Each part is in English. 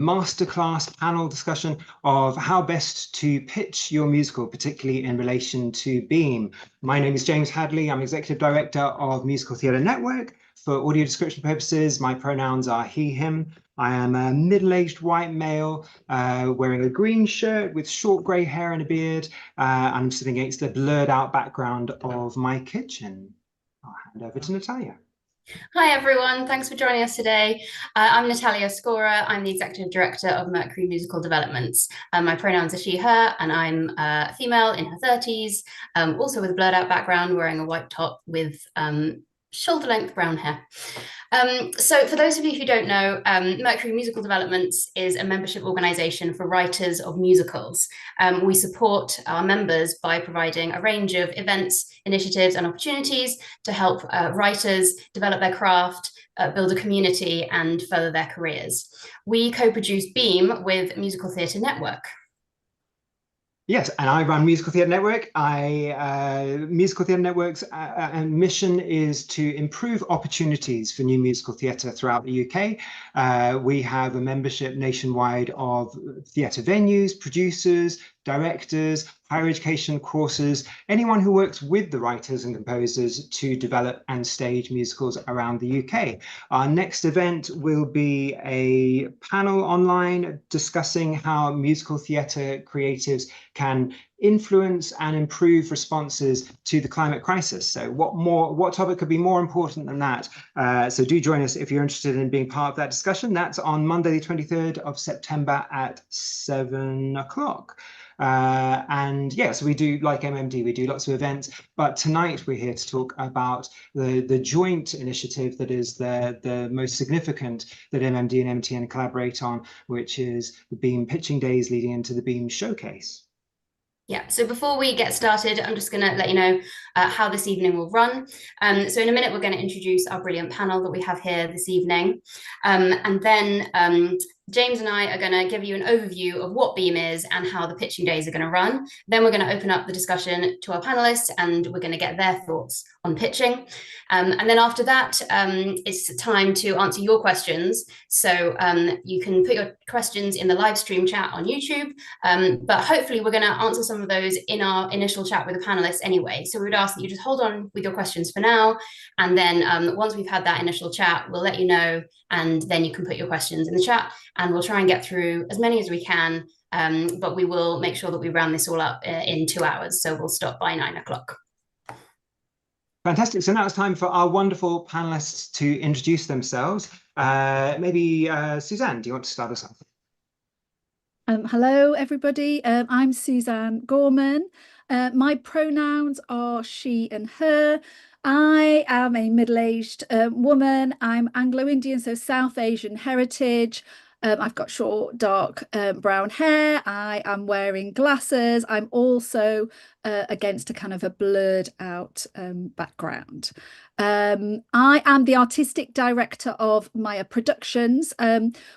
masterclass panel discussion of how best to pitch your musical, particularly in relation to Beam. My name is James Hadley. I'm Executive Director of Musical Theatre Network. For audio description purposes, my pronouns are he, him. I am a middle-aged white male wearing a green shirt with short grey hair and a beard. I'm sitting against the blurred out background of my kitchen. I'll hand over to Natalia. Hi everyone, thanks for joining us today. I'm Natalia Scorer. I'm the Executive Director of Mercury Musical Developments. My pronouns are she, her, and I'm a female in her 30s, also with a blurred out background, wearing a white top with shoulder-length brown hair. So for those of you who don't know, Mercury Musical Developments is a membership organisation for writers of musicals. We support our members by providing a range of events, initiatives and opportunities to help writers develop their craft, build a community and further their careers. We co-produce Beam with Musical Theatre Network. Yes, and I run Musical Theatre Network. Musical Theatre Network's mission is to improve opportunities for new musical theatre throughout the UK. We have a membership nationwide of theatre venues, producers, directors, higher education courses, anyone who works with the writers and composers to develop and stage musicals around the UK. Our next event will be a panel online discussing how musical theatre creatives can influence and improve responses to the climate crisis. So what topic could be more important than that? So do join us if you're interested in being part of that discussion. That's on Monday, the 23rd of September at 7 o'clock. And yes, we do, like MMD, we do lots of events, but tonight we're here to talk about the joint initiative that is the most significant that MMD and MTN collaborate on, which is the Beam Pitching Days leading into the Beam Showcase. Yeah, so before we get started, I'm just going to let you know how this evening will run. So in a minute, we're going to introduce our brilliant panel that we have here this evening. And then James and I are going to give you an overview of what Beam is and how the pitching days are going to run. Then we're going to open up the discussion to our panelists and we're going to get their thoughts on pitching. And then after that, it's time to answer your questions. So you can put your questions in the live stream chat on YouTube, but hopefully we're going to answer some of those in our initial chat with the panelists anyway. So we would ask that you just hold on with your questions for now. And then once we've had that initial chat, we'll let you know, and then you can put your questions in the chat and we'll try and get through as many as we can. But we will make sure that we round this all up in 2 hours. So we'll stop by 9 o'clock. Fantastic. So now it's time for our wonderful panelists to introduce themselves. Maybe Suzanne, do you want to start us off? Hello, everybody. I'm Suzanne Gorman. My pronouns are she and her. I am a middle-aged woman. I'm Anglo-Indian, so South Asian heritage. I've got short, dark brown hair. I am wearing glasses. I'm also against a kind of a blurred out background. I am the artistic director of Maya Productions.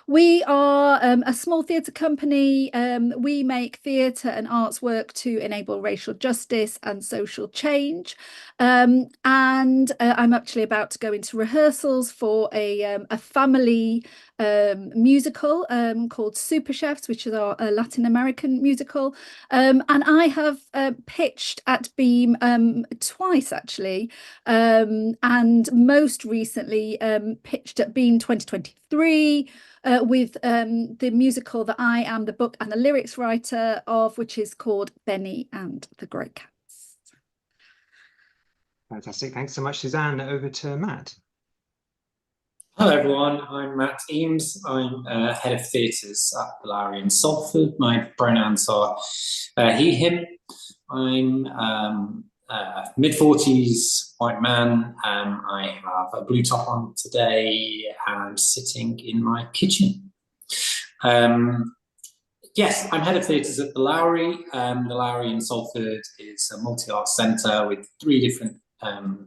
We are a small theatre company. We make theatre and arts work to enable racial justice and social change. And I'm actually about to go into rehearsals for a family musical called Super Chefs, which is our Latin American musical. And I have pitched at Beam twice, actually. And most recently pitched at Beam 2023 with the musical that I am the book and the lyrics writer of, which is called Benny and the Grey Cats. Fantastic. Thanks so much, Suzanne. Over to Matt. Hello everyone, I'm Matt Eames. I'm Head of Theatres at the Lowry in Salford. My pronouns are he, him. I'm mid-40s white man. I have a blue top on today and sitting in my kitchen. Yes, I'm Head of Theatres at the Lowry. The Lowry in Salford is a multi-art centre with 3 different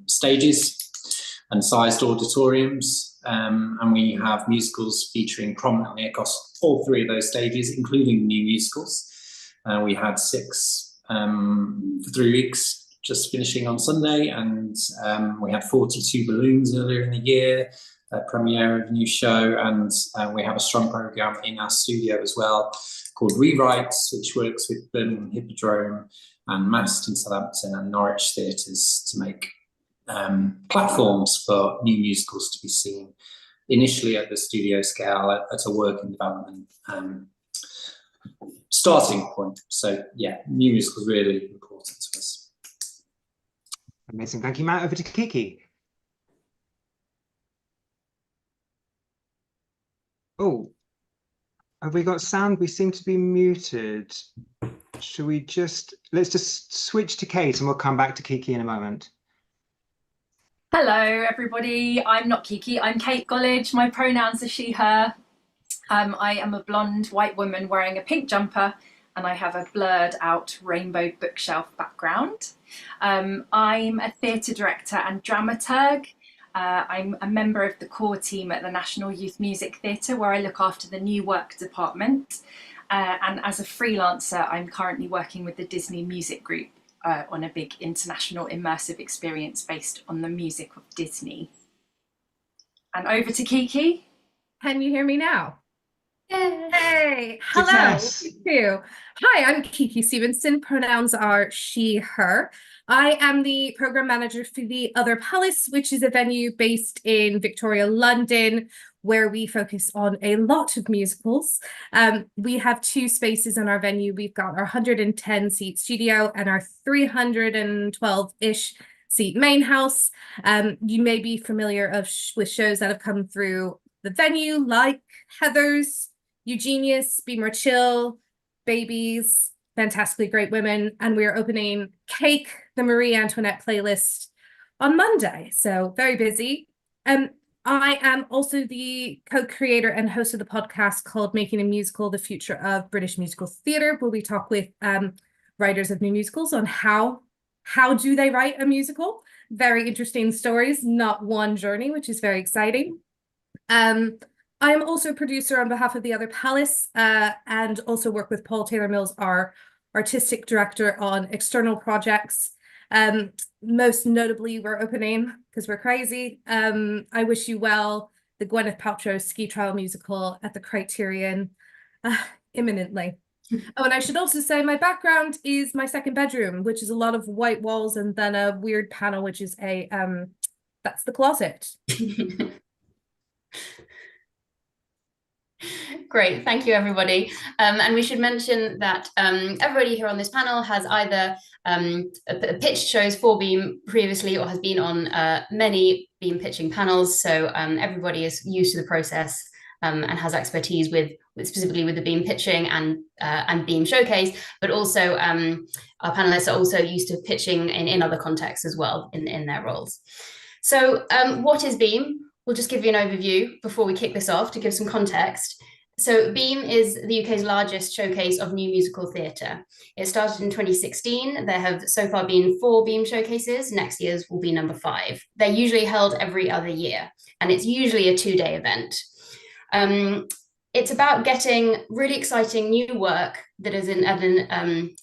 stages and sized auditoriums. And we have musicals featuring prominently across all 3 of those stages, including new musicals. We had 6 for 3 weeks, just finishing on Sunday, and we had 42 balloons earlier in the year. premiere of a new show, and we have a strong programme in our studio as well called Rewrites, which works with Birmingham Hippodrome and Mast in Southampton and Norwich theatres to make platforms for new musicals to be seen, initially at the studio scale, at a work in development starting point. So yeah, new musicals really important to us. Amazing, thank you, Matt. Over to Kiki. Oh, have we got sound? We seem to be muted. Should we let's just switch to Kate and we'll come back to Kiki in a moment. Hello, everybody. I'm not Kiki, I'm Kate Golledge. My pronouns are she, her. I am a blonde white woman wearing a pink jumper, and I have a blurred out rainbow bookshelf background. I'm a theatre director and dramaturg. I'm a member of the core team at the National Youth Music Theatre, where I look after the new work department. And as a freelancer, I'm currently working with the Disney Music Group on a big international immersive experience based on the music of Disney. And over to Kiki. Can you hear me now? Yay. Hey, hello. Too. Hi, I'm Kiki Stevenson. Pronouns are she, her. I am the program manager for the Other Palace, which is a venue based in Victoria, London, where we focus on a lot of musicals. We have 2 spaces in our venue. We've got our 110 seat studio and our 312-ish seat main house. You may be familiar with shows that have come through the venue, like Heathers, Eugenius, Be More Chill, Babies, Fantastically Great Women, and we are opening Cake, the Marie Antoinette playlist, on Monday. So very busy. I am also the co-creator and host of the podcast called Making a Musical, the Future of British Musical Theatre, where we talk with writers of new musicals on how do they write a musical. Very interesting stories, not one journey, which is very exciting. I am also a producer on behalf of the Other Palace, and also work with Paul Taylor Mills, our artistic director, on external projects. Most notably, we're opening, because we're crazy, I Wish You Well, the Gwyneth Paltrow ski trial musical at the Criterion, imminently. Oh, and I should also say my background is my second bedroom, which is a lot of white walls and then a weird panel, which is that's the closet. Great, thank you, everybody. And we should mention that everybody here on this panel has either pitched shows for Beam previously or has been on many Beam pitching panels. So everybody is used to the process and has expertise specifically with the Beam pitching and Beam showcase, but also our panelists are also used to pitching in other contexts as well in their roles. So what is Beam? We'll just give you an overview before we kick this off to give some context. So Beam is the UK's largest showcase of new musical theatre. It started in 2016. There have so far been 4 Beam showcases. Next year's will be number 5. They're usually held every other year, and it's usually a 2-day event. It's about getting really exciting new work that is in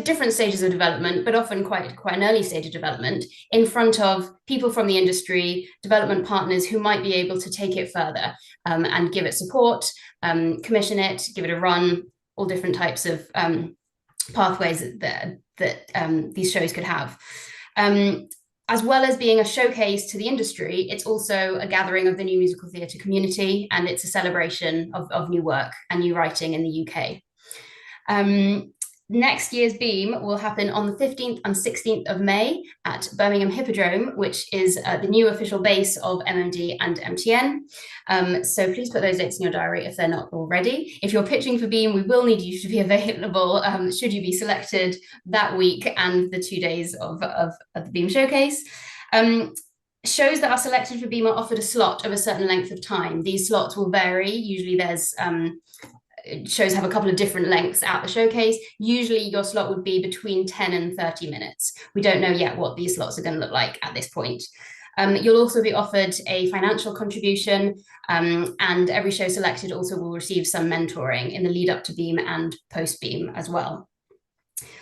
different stages of development, but often quite an early stage of development, in front of people from the industry, development partners who might be able to take it further and give it support, commission it, give it a run, all different types of pathways that these shows could have. As well as being a showcase to the industry, it's also a gathering of the new musical theatre community, and it's a celebration of new work and new writing in the UK. Next year's Beam will happen on the 15th and 16th of May at Birmingham Hippodrome, which is the new official base of MMD and MTN. So please put those dates in your diary if they're not already. If you're pitching for Beam, we will need you to be available should you be selected that week and the 2 days of the Beam showcase. Shows that are selected for Beam are offered a slot of a certain length of time. These slots will vary. Usually there's shows have a couple of different lengths at the showcase. Usually your slot would be between 10 and 30 minutes. We don't know yet what these slots are going to look like at this point. You'll also be offered a financial contribution, and every show selected also will receive some mentoring in the lead up to Beam and post Beam as well.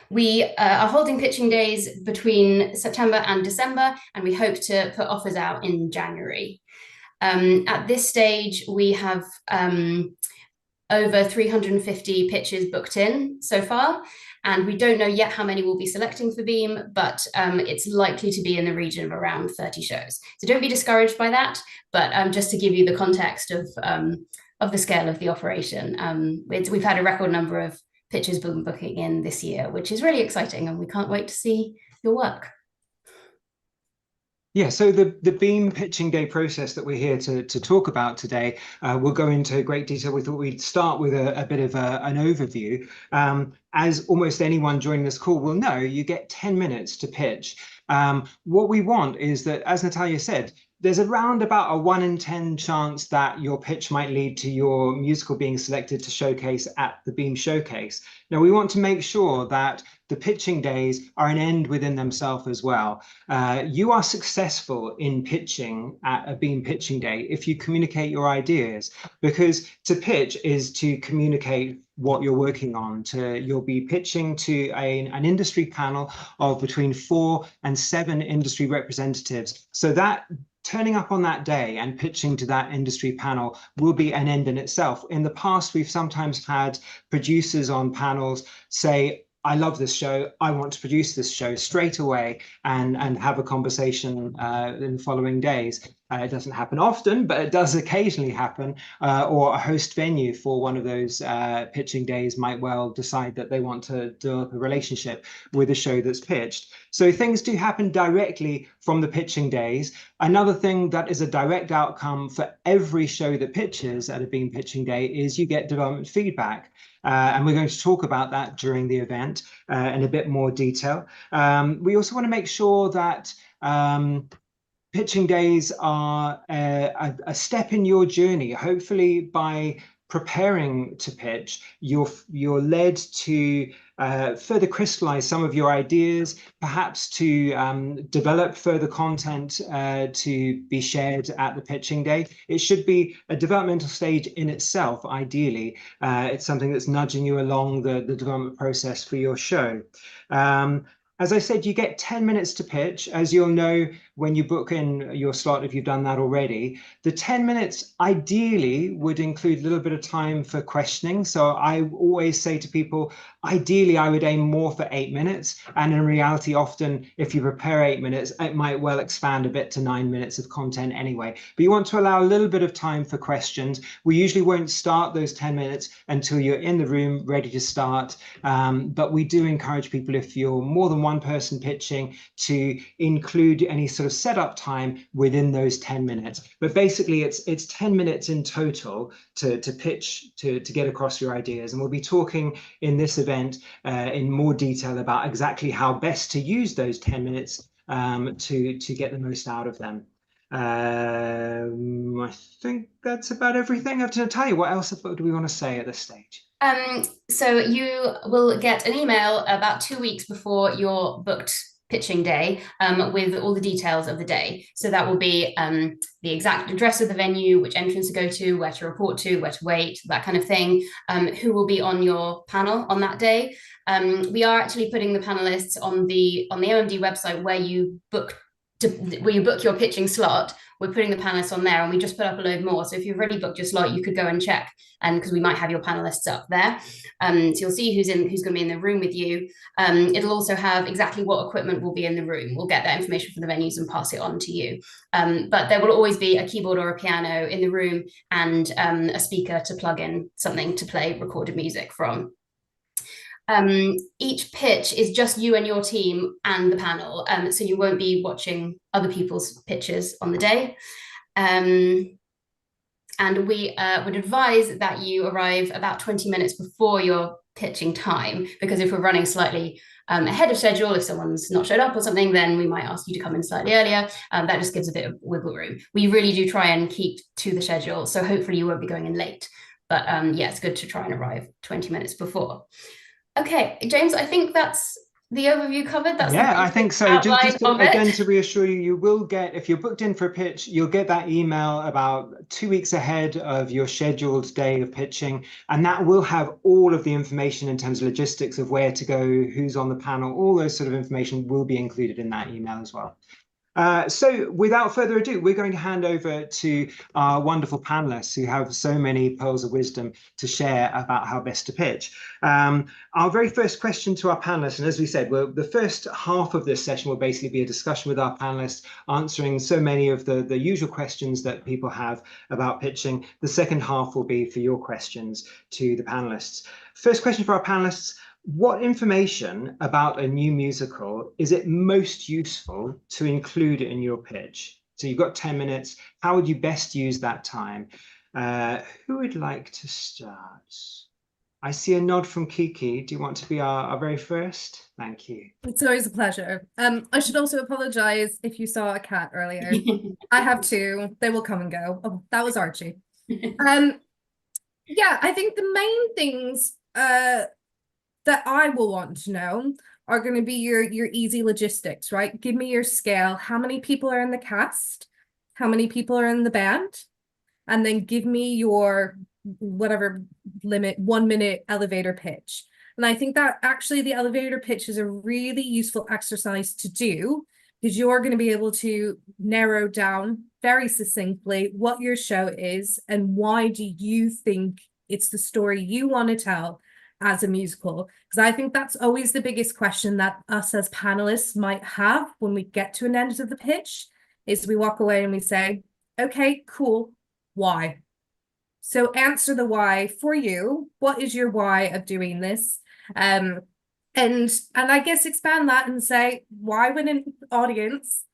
We are holding pitching days between September and December, and we hope to put offers out in January. At this stage, we have over 350 pitches booked in so far, and we don't know yet how many we'll be selecting for Beam, but it's likely to be in the region of around 30 shows. So don't be discouraged by that, but just to give you the context of the scale of the operation, we've had a record number of pitches booking in this year, which is really exciting, and we can't wait to see your work. Yeah, so the Beam Pitching Day process that we're here to talk about today, we'll go into great detail. We thought we'd start with a bit of an overview. As almost anyone joining this call will know, you get 10 minutes to pitch. What we want is that, as Natalia said, there's around about a 1 in 10 chance that your pitch might lead to your musical being selected to showcase at the Beam Showcase. Now, we want to make sure that the pitching days are an end within themselves as well. You are successful in pitching at a Beam Pitching Day if you communicate your ideas, because to pitch is to communicate what you're working on. You'll be pitching to an industry panel of between 4 and 7 industry representatives. So that turning up on that day and pitching to that industry panel will be an end in itself. In the past, we've sometimes had producers on panels say, I love this show, I want to produce this show straight away and have a conversation in the following days. It doesn't happen often, but it does occasionally happen. Or a host venue for one of those pitching days might well decide that they want to develop a relationship with a show that's pitched. So things do happen directly from the pitching days. Another thing that is a direct outcome for every show that pitches at a Beam Pitching Day is you get development feedback. And we're going to talk about that during the event in a bit more detail. We also want to make sure that pitching days are a step in your journey. Hopefully, by preparing to pitch, you're led to further crystallize some of your ideas, perhaps to develop further content to be shared at the pitching day. It should be a developmental stage in itself, ideally. It's something that's nudging you along the development process for your show. As I said, you get 10 minutes to pitch. As you'll know when you book in your slot, if you've done that already, the 10 minutes ideally would include a little bit of time for questioning. So I always say to people, ideally, I would aim more for 8 minutes. And in reality, often, if you prepare 8 minutes, it might well expand a bit to 9 minutes of content anyway. But you want to allow a little bit of time for questions. We usually won't start those 10 minutes until you're in the room, ready to start. But we do encourage people, if you're more than one person pitching, to include any sort of setup time within those 10 minutes. But basically, it's 10 minutes in total to pitch, to get across your ideas. And we'll be talking in this event in more detail about exactly how best to use those 10 minutes to get the most out of them. I think that's about everything. I have to tell you, what else do we want to say at this stage? So you will get an email about 2 weeks before your booked pitching day with all the details of the day. So that will be the exact address of the venue, which entrance to go to, where to report to, where to wait, that kind of thing, who will be on your panel on that day. We are actually putting the panelists on the OMD website where you book your pitching slot. We're putting the panelists on there, and we just put up a load more. So if you've already booked your slot, you could go and check, and because we might have your panelists up there. So you'll see who's going to be in the room with you. It'll also have exactly what equipment will be in the room. We'll get that information from the venues and pass it on to you. But there will always be a keyboard or a piano in the room, and a speaker to plug in something to play recorded music from. Each pitch is just you and your team and the panel, so you won't be watching other people's pitches on the day. And we would advise that you arrive about 20 minutes before your pitching time, because if we're running slightly ahead of schedule, if someone's not showed up or something, then we might ask you to come in slightly earlier. That just gives a bit of wiggle room. We really do try and keep to the schedule, so hopefully you won't be going in late. But yeah, it's good to try and arrive 20 minutes before. Okay, James, I think that's the overview covered. That's I think so. Just again, to reassure you, you will get, if you're booked in for a pitch, you'll get that email about 2 weeks ahead of your scheduled day of pitching. And that will have all of the information in terms of logistics of where to go, who's on the panel, all those sort of information will be included in that email as well. So without further ado, we're going to hand over to our wonderful panelists who have so many pearls of wisdom to share about how best to pitch. Our very first question to our panelists, and as we said, the first half of this session will basically be a discussion with our panelists, answering so many of the usual questions that people have about pitching. The second half will be for your questions to the panelists. First question for our panelists: what information about a new musical is it most useful to include in your pitch? So you've got 10 minutes. How would you best use that time? Who would like to start? I see a nod from Kiki. Do you want to be our very first? Thank you. It's always a pleasure. I should also apologize if you saw a cat earlier. I have two. They will come and go. Oh, that was Archie. Yeah, I think the main things that I will want to know are going to be your easy logistics, right? Give me your scale. How many people are in the cast? How many people are in the band? And then give me your whatever limit 1 minute elevator pitch. And I think that actually the elevator pitch is a really useful exercise to do, because you're going to be able to narrow down very succinctly what your show is and why do you think it's the story you want to tell as a musical. Because I think that's always the biggest question that us as panelists might have when we get to an end of the pitch, is we walk away and we say, okay, cool, why? So answer the why for you. What is your why of doing this? And I guess expand that and say, why would an audience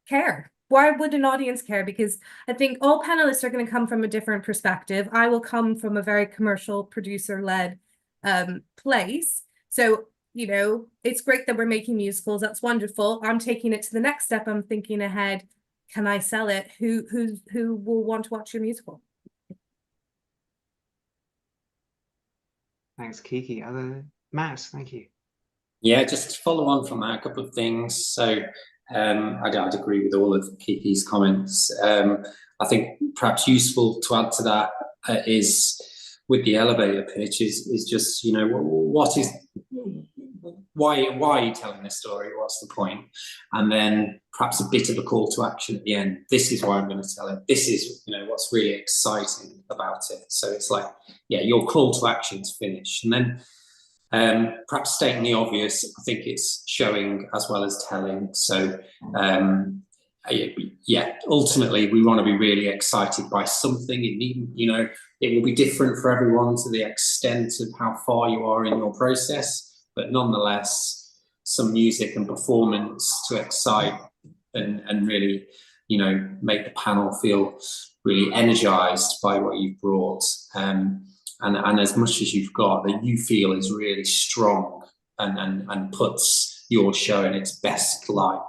care? Why would an audience care? Because I think all panelists are going to come from a different perspective. I will come from a very commercial producer-led place. So, you know, it's great that we're making musicals. That's wonderful. I'm taking it to the next step. I'm thinking ahead. Can I sell it? Who will want to watch your musical? Thanks, Kiki. Matt, thank you. Yeah, just to follow on from that, a couple of things. So I'd agree with all of Kiki's comments. I think perhaps useful to add to that is with the elevator pitch is just, you know, why are you telling this story? What's the point? And then perhaps a bit of a call to action at the end. This is why I'm going to tell it. This is, you know, what's really exciting about it. So it's like, yeah, your call to action's finished. And then perhaps stating the obvious, I think it's showing as well as telling. So yeah, ultimately we want to be really excited by something. It needn't, you know, it will be different for everyone to the extent of how far you are in your process, but nonetheless, some music and performance to excite and really, you know, make the panel feel really energized by what you've brought. And as much as you've got that you feel is really strong and puts your show in its best light.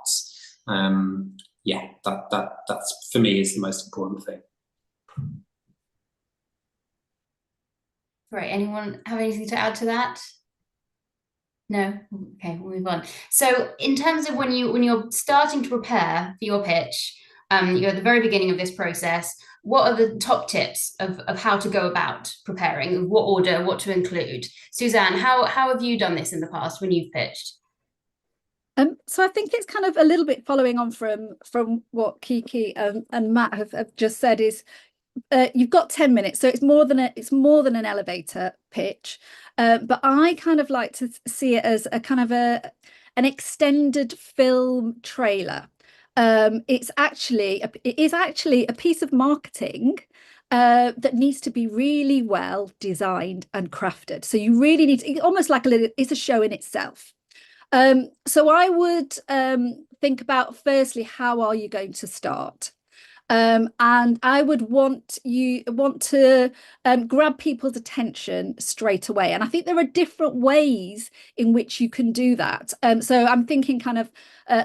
Yeah, that's for me is the most important thing. Great. Anyone have anything to add to that? No? Okay, we'll move on. So in terms of when you're starting to prepare for your pitch, you're at the very beginning of this process, what are the top tips of how to go about preparing, what order, what to include? Suzanne, how have you done this in the past when you've pitched? So I think it's kind of a little bit following on from what Kiki and Matt have just said is you've got 10 minutes, so it's more than an elevator pitch, but I kind of like to see it as a kind of an extended film trailer. It is actually a piece of marketing that needs to be really well designed and crafted. So you really need to, almost like it's a show in itself. So I would think about, firstly, how are you going to start? And I would want to grab people's attention straight away. And I think there are different ways in which you can do that. So I'm thinking kind of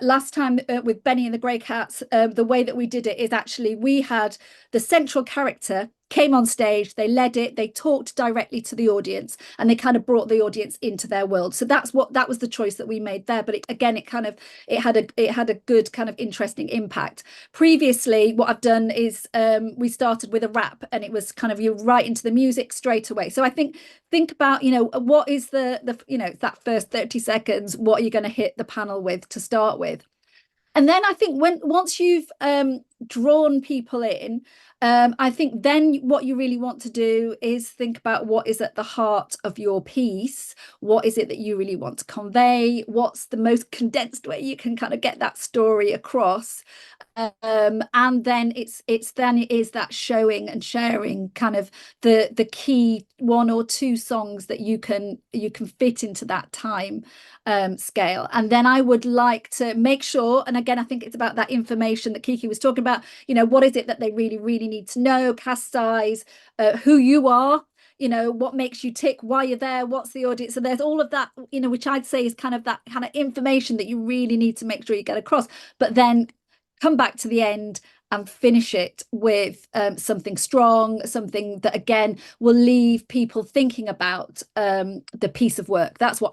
last time with Benny and the Grey Cats, the way that we did it is actually we had the central character came on stage, they led it, they talked directly to the audience, and they kind of brought the audience into their world. So that was the choice that we made there. But it had a good kind of interesting impact. Previously, what I've done is we started with a rap, and it was kind of you're right into the music straight away. So I think about, you know, what is the you know, that first 30 seconds, what are you going to hit the panel with to start with? And then I think once you've drawn people in, I think then what you really want to do is think about what is at the heart of your piece. What is it that you really want to convey? What's the most condensed way you can kind of get that story across? And then it is that showing and sharing kind of the key 1 or 2 songs that you can fit into that time scale. And then I would like to make sure, and again I think it's about that information that Kiki was talking about, you know, what is it that they really need to know, cast size, who you are, you know, what makes you tick, why you're there, what's the audience. So there's all of that, you know, which I'd say is kind of that kind of information that you really need to make sure you get across, but then come back to the end and finish it with something strong, something that again will leave people thinking about the piece of work. That's what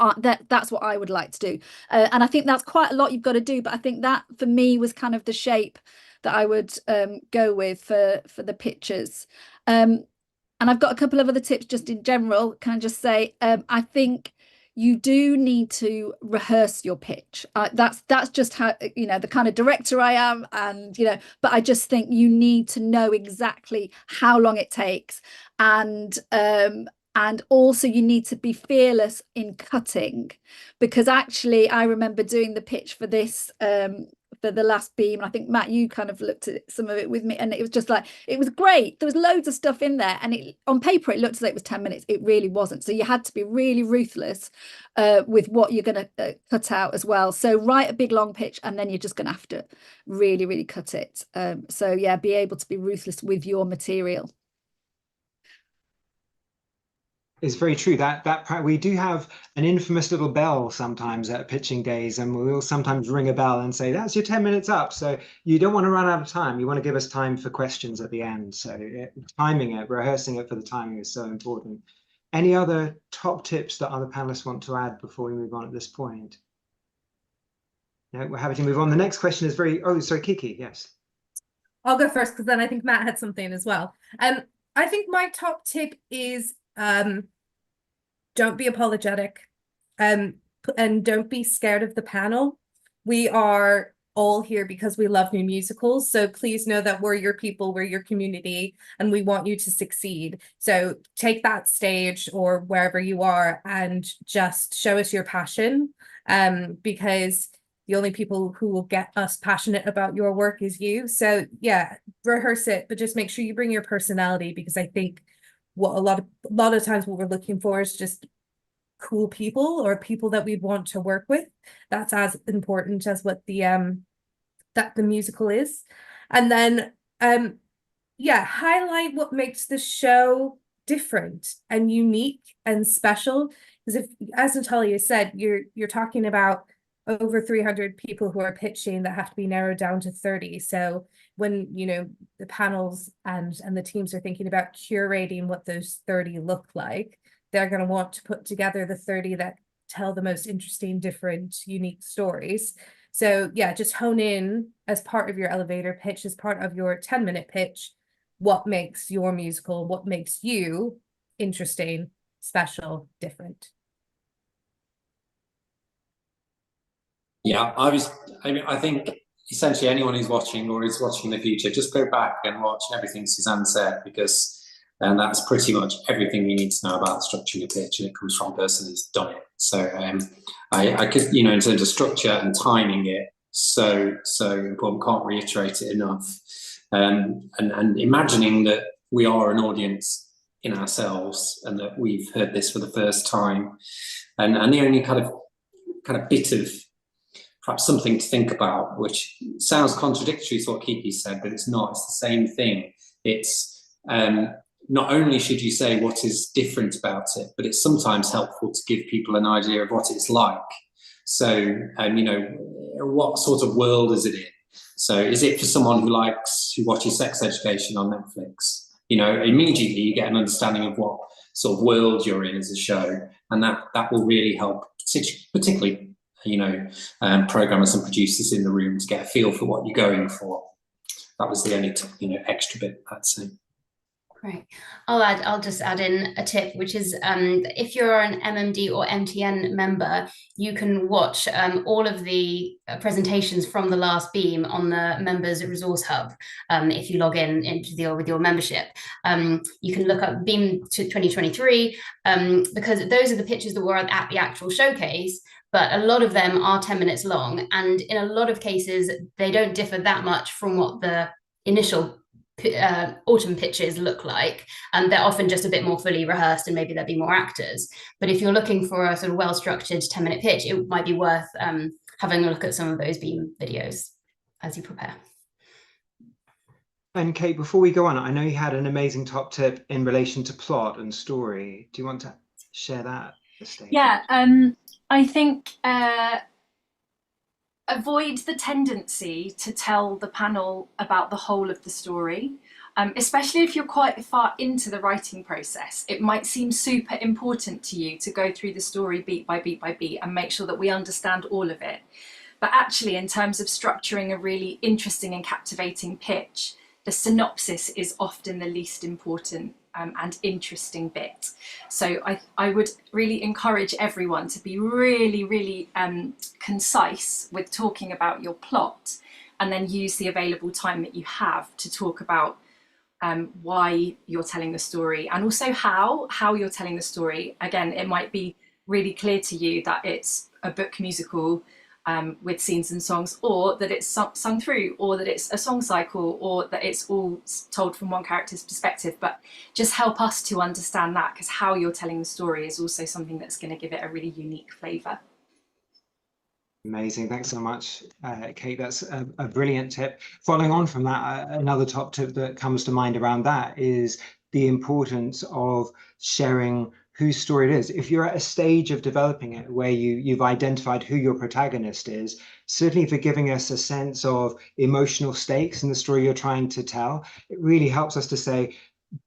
I would like to do, and I think that's quite a lot you've got to do. But I think that for me was kind of the shape that I would go with for the pictures. And I've got a couple of other tips just in general. Can I just say, I think you do need to rehearse your pitch. That's just how, you know, the kind of director I am, and you know, but I just think you need to know exactly how long it takes, and also you need to be fearless in cutting, because actually I remember doing the pitch for this for the last beam, and I think Matt, you kind of looked at some of it with me, and it was just like, it was great, there was loads of stuff in there, and it on paper it looked as though it was 10 minutes. It really wasn't. So you had to be really ruthless with what you're going to cut out as well. So write a big long pitch, and then you're just going to have to really cut it. So yeah, be able to be ruthless with your material. It's very true that we do have an infamous little bell sometimes at pitching days, and we will sometimes ring a bell and say, that's your 10 minutes up. So you don't want to run out of time. You want to give us time for questions at the end. So timing it, rehearsing it for the timing is so important. Any other top tips that other panelists want to add before we move on at this point? No, we're happy to move on. The next question is sorry, Kiki, yes. I'll go first, because then I think Matt had something as well. I think my top tip is don't be apologetic, and don't be scared of the panel. We are all here because we love new musicals, so please know that we're your people, we're your community, and we want you to succeed. So take that stage or wherever you are and just show us your passion, because the only people who will get us passionate about your work is you. So yeah, rehearse it, but just make sure you bring your personality, because I think what a lot of times what we're looking for is just cool people, or people that we'd want to work with. That's as important as what the musical is. And then yeah, highlight what makes the show different and unique and special. Because if, as Natalia said, you're talking about over 300 people who are pitching that have to be narrowed down to 30. So when, you know, the panels and the teams are thinking about curating what those 30 look like, they're going to want to put together the 30 that tell the most interesting, different, unique stories. So yeah, just hone in as part of your elevator pitch, as part of your 10-minute pitch, what makes your musical, what makes you interesting, special, different. Yeah, I think essentially anyone who's watching or is watching in the future, just go back and watch everything Suzanne said, because that's pretty much everything you need to know about structuring a pitch, and it comes from a person who's done it. So I could, you know, in terms of structure and timing it, so important, can't reiterate it enough. And imagining that we are an audience in ourselves, and that we've heard this for the first time, and the only kind of bit of perhaps something to think about, which sounds contradictory to what Kiki said, but it's not. It's the same thing. It's not only should you say what is different about it, but it's sometimes helpful to give people an idea of what it's like. So, you know, what sort of world is it in? So is it for someone who watches Sex Education on Netflix? You know, immediately you get an understanding of what sort of world you're in as a show, and that will really help, particularly, you know, programmers and producers in the room, to get a feel for what you're going for. That was the only, you know, extra bit I'd say. Great. I'll just add in a tip, which is if you're an MMD or MTN member, you can watch all of the presentations from the last Beam on the Members Resource Hub. If you log in with your membership, you can look up Beam 2023 because those are the pictures that were at the actual showcase. But a lot of them are 10 minutes long, and in a lot of cases, they don't differ that much from what the initial autumn pitches look like, and they're often just a bit more fully rehearsed, and maybe there'll be more actors. But if you're looking for a sort of well-structured 10-minute pitch, it might be worth having a look at some of those Beam videos as you prepare. And Kate, before we go on, I know you had an amazing top tip in relation to plot and story. Do you want to share that at this stage? Yeah, I think avoid the tendency to tell the panel about the whole of the story, especially if you're quite far into the writing process. It might seem super important to you to go through the story beat by beat by beat and make sure that we understand all of it. But actually, in terms of structuring a really interesting and captivating pitch, the synopsis is often the least important and interesting bit. So I would really encourage everyone to be really, really concise with talking about your plot, and then use the available time that you have to talk about why you're telling the story, and also how you're telling the story. Again, it might be really clear to you that it's a book musical with scenes and songs, or that it's sung through, or that it's a song cycle, or that it's all told from one character's perspective. But just help us to understand that, because how you're telling the story is also something that's going to give it a really unique flavour. Amazing, thanks so much, Kate. That's a brilliant tip. Following on from that, another top tip that comes to mind around that is the importance of sharing whose story it is. If you're at a stage of developing it where you've identified who your protagonist is, certainly for giving us a sense of emotional stakes in the story you're trying to tell, it really helps us to say,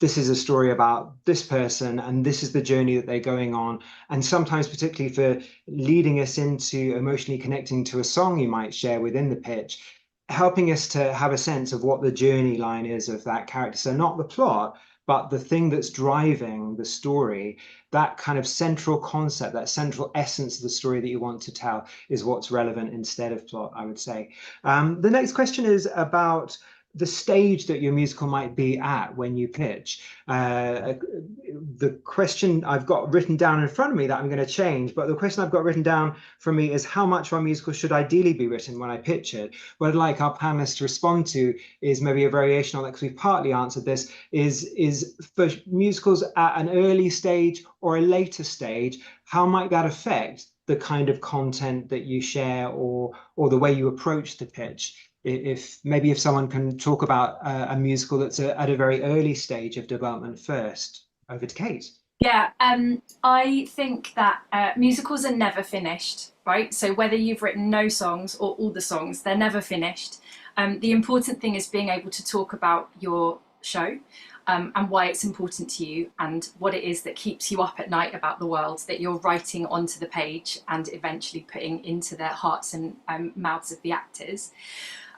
this is a story about this person and this is the journey that they're going on. And sometimes, particularly for leading us into emotionally connecting to a song you might share within the pitch, helping us to have a sense of what the journey line is of that character. So not the plot, but the thing that's driving the story, that kind of central concept, that central essence of the story that you want to tell is what's relevant instead of plot, I would say. The next question is about the stage that your musical might be at when you pitch. The question I've got written down in front of me that I'm going to change, but the question I've got written down for me is how much of our musical should ideally be written when I pitch it? What I'd like our panelists to respond to is maybe a variation on that, because we've partly answered this, is for musicals at an early stage or a later stage, how might that affect the kind of content that you share or the way you approach the pitch? If someone can talk about a musical that's at a very early stage of development first. Over to Kate. Yeah, I think that musicals are never finished, right? So whether you've written no songs or all the songs, they're never finished. The important thing is being able to talk about your show and why it's important to you, and what it is that keeps you up at night about the world that you're writing onto the page and eventually putting into the hearts and mouths of the actors.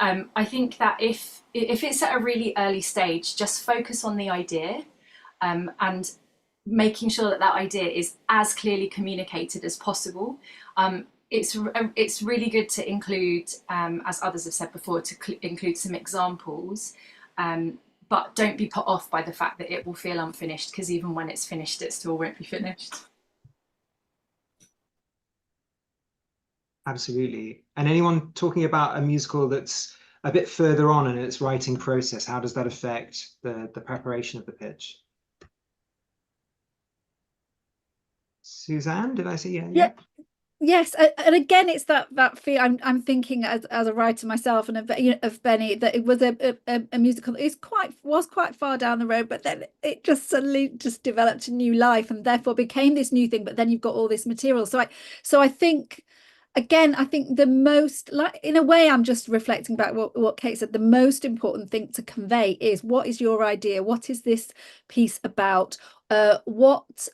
I think that if it's at a really early stage, just focus on the idea and making sure that idea is as clearly communicated as possible. It's really good to include, as others have said before, to include some examples, but don't be put off by the fact that it will feel unfinished, because even when it's finished, it still won't be finished. Absolutely. And anyone talking about a musical that's a bit further on in its writing process, how does that affect the preparation of the pitch? Suzanne, did I see you? Yeah. Yes, and again, it's that feel. I'm thinking as a writer myself, and of Benny, that it was a musical that was quite far down the road, but then it just suddenly just developed a new life, and therefore became this new thing. But then you've got all this material, so I think. Again, I think the most, like, in a way, I'm just reflecting back what Kate said. The most important thing to convey is, what is your idea? What is this piece about? What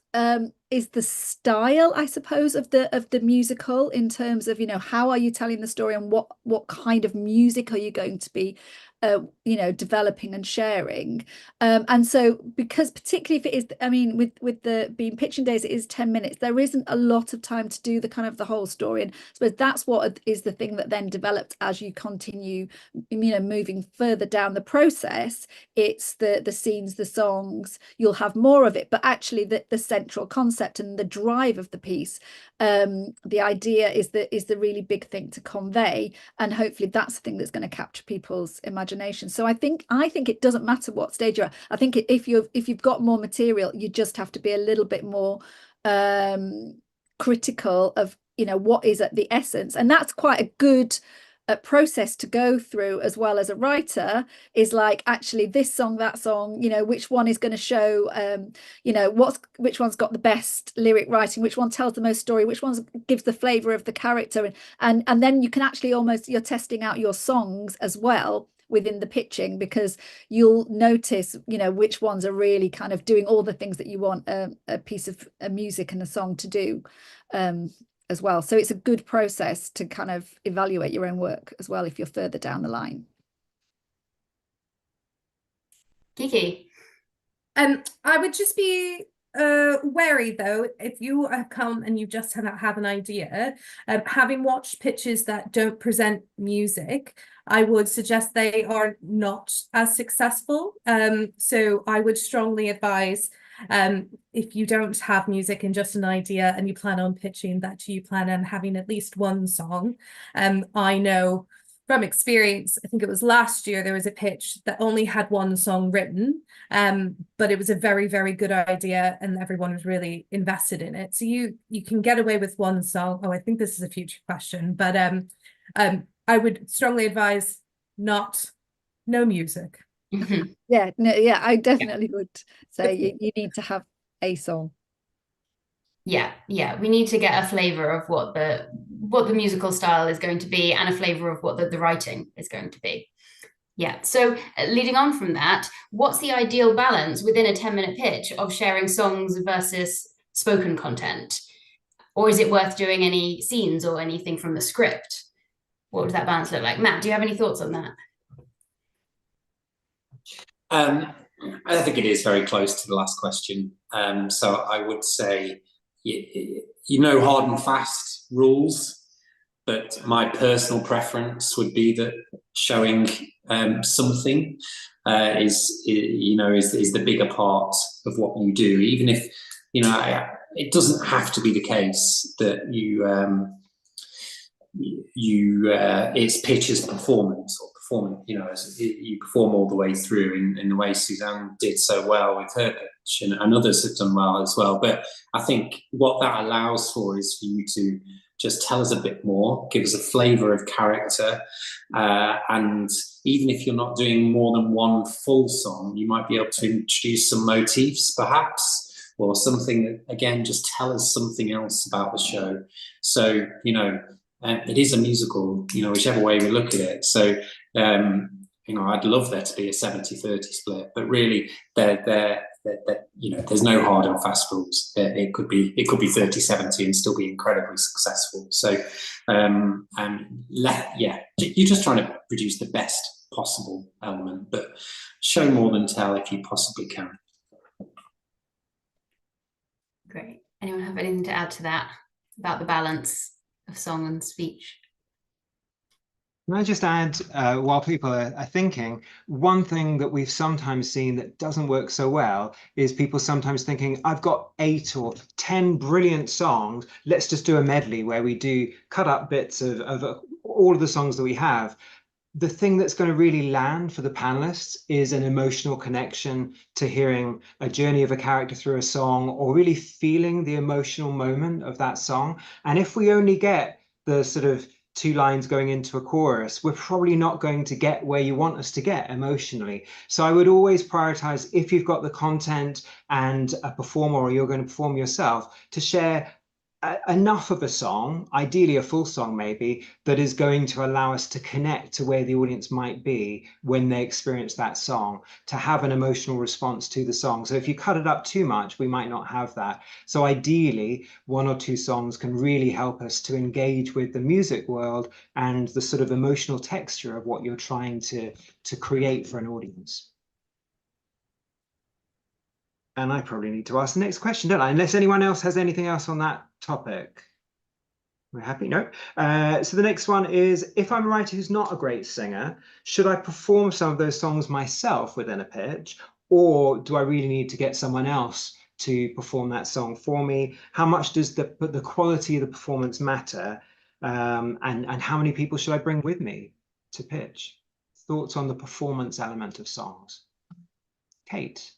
is the style, I suppose, of the musical, in terms of, how are you telling the story, and what kind of music are you going to be you know, developing and sharing. And so, because particularly if it is, I mean, with the being pitching days, it is 10 minutes. There isn't a lot of time to do the kind of the whole story. And I suppose that's what is the thing that then develops as you continue, you know, moving further down the process. It's the scenes, the songs, you'll have more of it, but actually the central concept and the drive of the piece, the idea is the really big thing to convey, and hopefully that's the thing that's going to capture people's imagination. So I think it doesn't matter what stage you're at. I think if you've got more material, you just have to be a little bit more critical of, you know, what is at the essence, and that's quite a good process to go through as well as a writer, is like, actually this song, that song, you know, which one is going to show, you know, which one's got the best lyric writing, which one tells the most story, which one gives the flavor of the character, and then you can actually almost, you're testing out your songs as well within the pitching, because you'll notice, you know, which ones are really kind of doing all the things that you want a piece of music and a song to do as well. So it's a good process to kind of evaluate your own work as well if you're further down the line. Kiki? I would just be wary though, if you have come and you just have an idea, having watched pitches that don't present music, I would suggest they are not as successful. So I would strongly advise, if you don't have music and just an idea and you plan on pitching, that you plan on having at least one song. I know from experience, I think it was last year, there was a pitch that only had one song written, but it was a very, very good idea and everyone was really invested in it. So you can get away with one song. Oh, I think this is a future question, but I would strongly advise no music. Yeah, no, yeah, I definitely would say you need to have a song. Yeah, we need to get a flavor of what the musical style is going to be, and a flavor of what the writing is going to be. Yeah, so leading on from that, what's the ideal balance within a 10-minute pitch of sharing songs versus spoken content? Or is it worth doing any scenes or anything from the script? What would that balance look like? Matt, do you have any thoughts on that? I think it is very close to the last question. So I would say, you know, hard and fast rules, but my personal preference would be that showing something is the bigger part of what you do, even if, you know, it doesn't have to be the case that it's pitch as performance or performing, you know, as you perform all the way through in the way Suzanne did so well with her pitch, and others have done well as well. But I think what that allows for is for you to just tell us a bit more, give us a flavour of character, and even if you're not doing more than one full song, you might be able to introduce some motifs perhaps, or something that, again, just tell us something else about the show. So, you know, it is a musical, you know, whichever way we look at it. So, you know, I'd love there to be a 70-30 split, but really, you know, there's no hard and fast rules. It could be 30-70 and still be incredibly successful. So, you're just trying to produce the best possible element, but show more than tell if you possibly can. Great. Anyone have anything to add to that about the balance of song and speech? Can I just add, while people are thinking, one thing that we've sometimes seen that doesn't work so well is people sometimes thinking, I've got 8 or 10 brilliant songs, let's just do a medley where we do cut up bits of all of the songs that we have. The thing that's going to really land for the panelists is an emotional connection to hearing a journey of a character through a song, or really feeling the emotional moment of that song. And if we only get the sort of 2 lines going into a chorus, we're probably not going to get where you want us to get emotionally. So I would always prioritize, if you've got the content and a performer, or you're going to perform yourself, to share enough of a song, ideally a full song maybe, that is going to allow us to connect to where the audience might be when they experience that song, to have an emotional response to the song. So if you cut it up too much, we might not have that. So ideally, 1 or 2 songs can really help us to engage with the music world and the sort of emotional texture of what you're trying to create for an audience. And I probably need to ask the next question, don't I? Unless anyone else has anything else on that topic. We're happy? No. So the next one is, if I'm a writer who's not a great singer, should I perform some of those songs myself within a pitch? Or do I really need to get someone else to perform that song for me? How much does the quality of the performance matter? And how many people should I bring with me to pitch? Thoughts on the performance element of songs? Kate?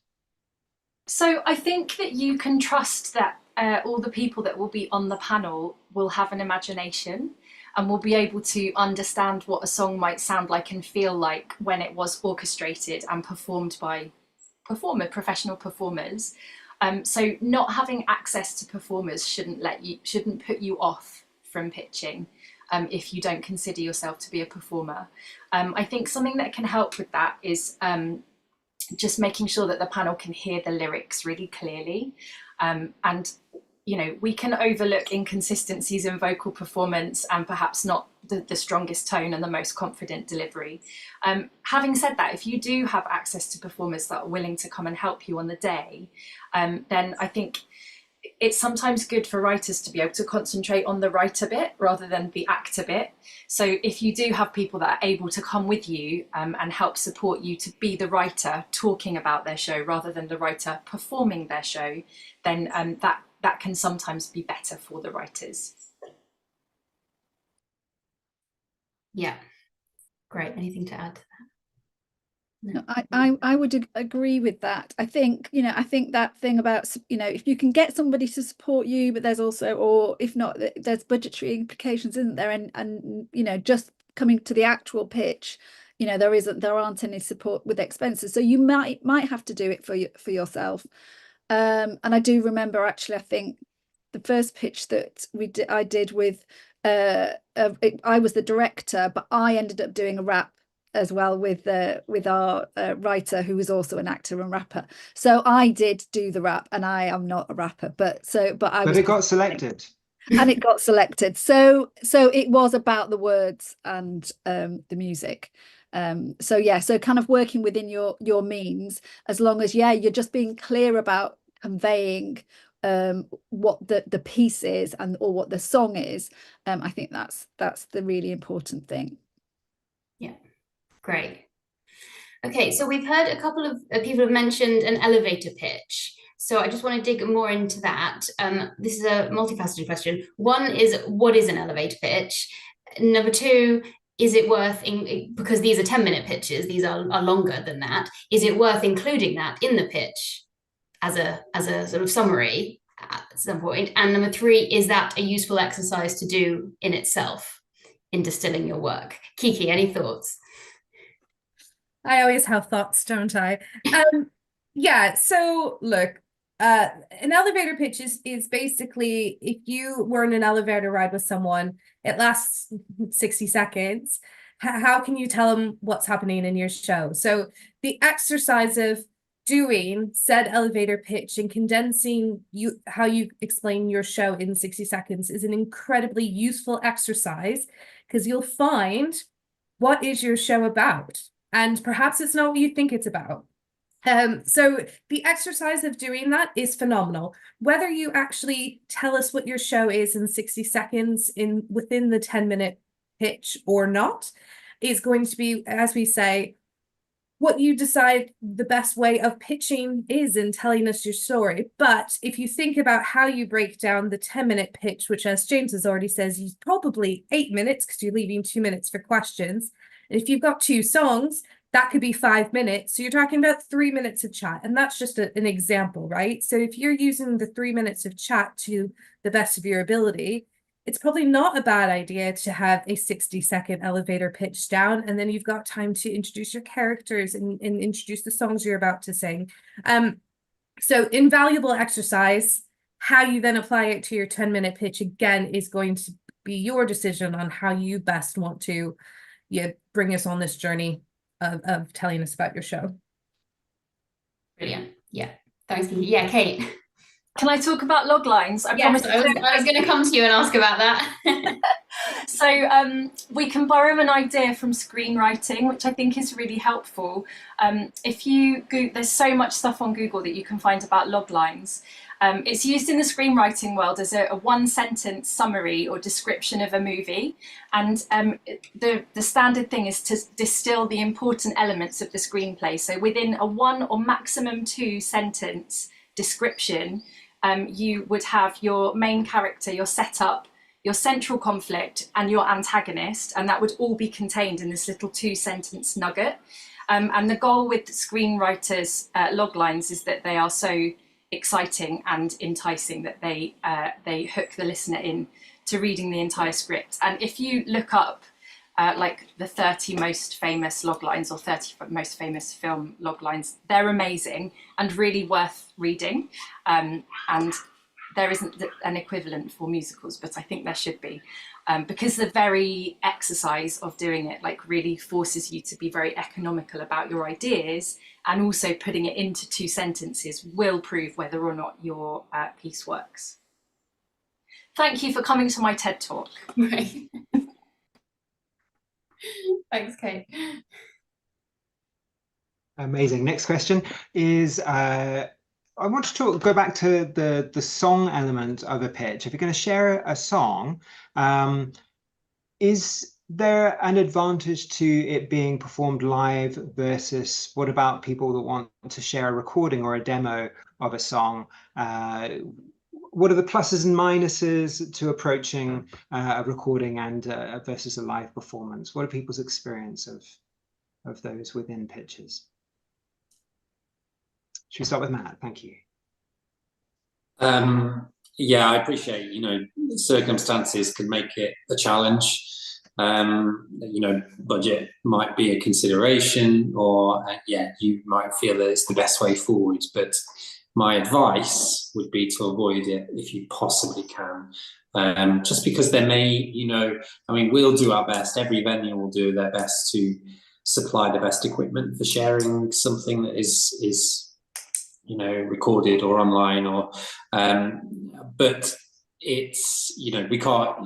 So I think that you can trust that all the people that will be on the panel will have an imagination and will be able to understand what a song might sound like and feel like when it was orchestrated and performed by professional performers. So not having access to performers shouldn't put you off from pitching if you don't consider yourself to be a performer. I think something that can help with that is just making sure that the panel can hear the lyrics really clearly. And, you know, we can overlook inconsistencies in vocal performance and perhaps not the strongest tone and the most confident delivery. Having said that, if you do have access to performers that are willing to come and help you on the day, then I think it's sometimes good for writers to be able to concentrate on the writer bit rather than the actor bit. So if you do have people that are able to come with you and help support you to be the writer talking about their show rather than the writer performing their show, then that can sometimes be better for the writers. Yeah, great. Anything to add to that? No, I would agree with that. I think, you know, I think that thing about, you know, if you can get somebody to support you, but there's also, or if not, there's budgetary implications, isn't there? And you know, just coming to the actual pitch, you know, there aren't any support with expenses, so you might have to do it for yourself. And I do remember, actually, I think the first pitch that I did with I was the director, but I ended up doing a rap as well with our writer, who was also an actor and rapper. So I did do the rap, and I am not a rapper, but it got selected. And it got selected. So it was about the words and the music. So yeah, so kind of working within your means, as long as you're just being clear about conveying what the piece is or what the song is. I think that's the really important thing. Yeah. Great. Okay, so we've heard a couple of people have mentioned an elevator pitch. So I just want to dig more into that. This is a multifaceted question. One is, what is an elevator pitch? Number two, is it worth, because these are 10-minute pitches, these are longer than that, is it worth including that in the pitch as a sort of summary at some point? And number three, is that a useful exercise to do in itself in distilling your work? Kiki, any thoughts? I always have thoughts, don't I? Yeah, so look, an elevator pitch is basically, if you were in an elevator ride with someone, it lasts 60 seconds. How can you tell them what's happening in your show? So the exercise of doing said elevator pitch and condensing how you explain your show in 60 seconds is an incredibly useful exercise, because you'll find, what is your show about? And perhaps it's not what you think it's about. So the exercise of doing that is phenomenal. Whether you actually tell us what your show is in 60 seconds within the 10-minute pitch or not is going to be, as we say, what you decide the best way of pitching is in telling us your story. But if you think about how you break down the 10-minute pitch, which, as James has already says, is probably 8 minutes because you're leaving 2 minutes for questions. And if you've got 2 songs, that could be 5 minutes. So you're talking about 3 minutes of chat. And that's just an example, right? So if you're using the 3 minutes of chat to the best of your ability, it's probably not a bad idea to have a 60-second elevator pitch down. And then you've got time to introduce your characters and introduce the songs you're about to sing. So invaluable exercise. How you then apply it to your 10-minute pitch, again, is going to be your decision on how you best want to bring us on this journey of telling us about your show. Brilliant. Yeah. Thanks, Kiki. Yeah, Kate. Can I talk about log lines? I promise. I was going to come to you and ask about that. So we can borrow an idea from screenwriting, which I think is really helpful. If you there's so much stuff on Google that you can find about log lines. It's used in the screenwriting world as a one-sentence summary or description of a movie, and the standard thing is to distill the important elements of the screenplay. So within a 1 or maximum 2 sentence description, you would have your main character, your setup, your central conflict, and your antagonist, and that would all be contained in this little 2-sentence nugget. And the goal with screenwriters' log lines is that they are so exciting and enticing that they hook the listener in to reading the entire script. And if you look up like the 30 most famous log lines or 30 most famous film log lines, they're amazing and really worth reading. And there isn't an equivalent for musicals, but I think there should be, because the very exercise of doing it like really forces you to be very economical about your ideas, and also putting it into 2 sentences will prove whether or not your piece works. Thank you for coming to my TED Talk. Right. Thanks, Kate. Amazing. Next question is, I want to go back to the song element of a pitch. If you're going to share a song, is there an advantage to it being performed live versus what about people that want to share a recording or a demo of a song? What are the pluses and minuses to approaching a recording and versus a live performance? What are people's experience of those within pitches? Should we start with Matt? Thank you. Yeah, I appreciate, circumstances can make it a challenge. Budget might be a consideration, or you might feel that it's the best way forward. But my advice would be to avoid it if you possibly can. Just because there may, we'll do our best. Every venue will do their best to supply the best equipment for sharing something that is recorded or online, or but it's we can't,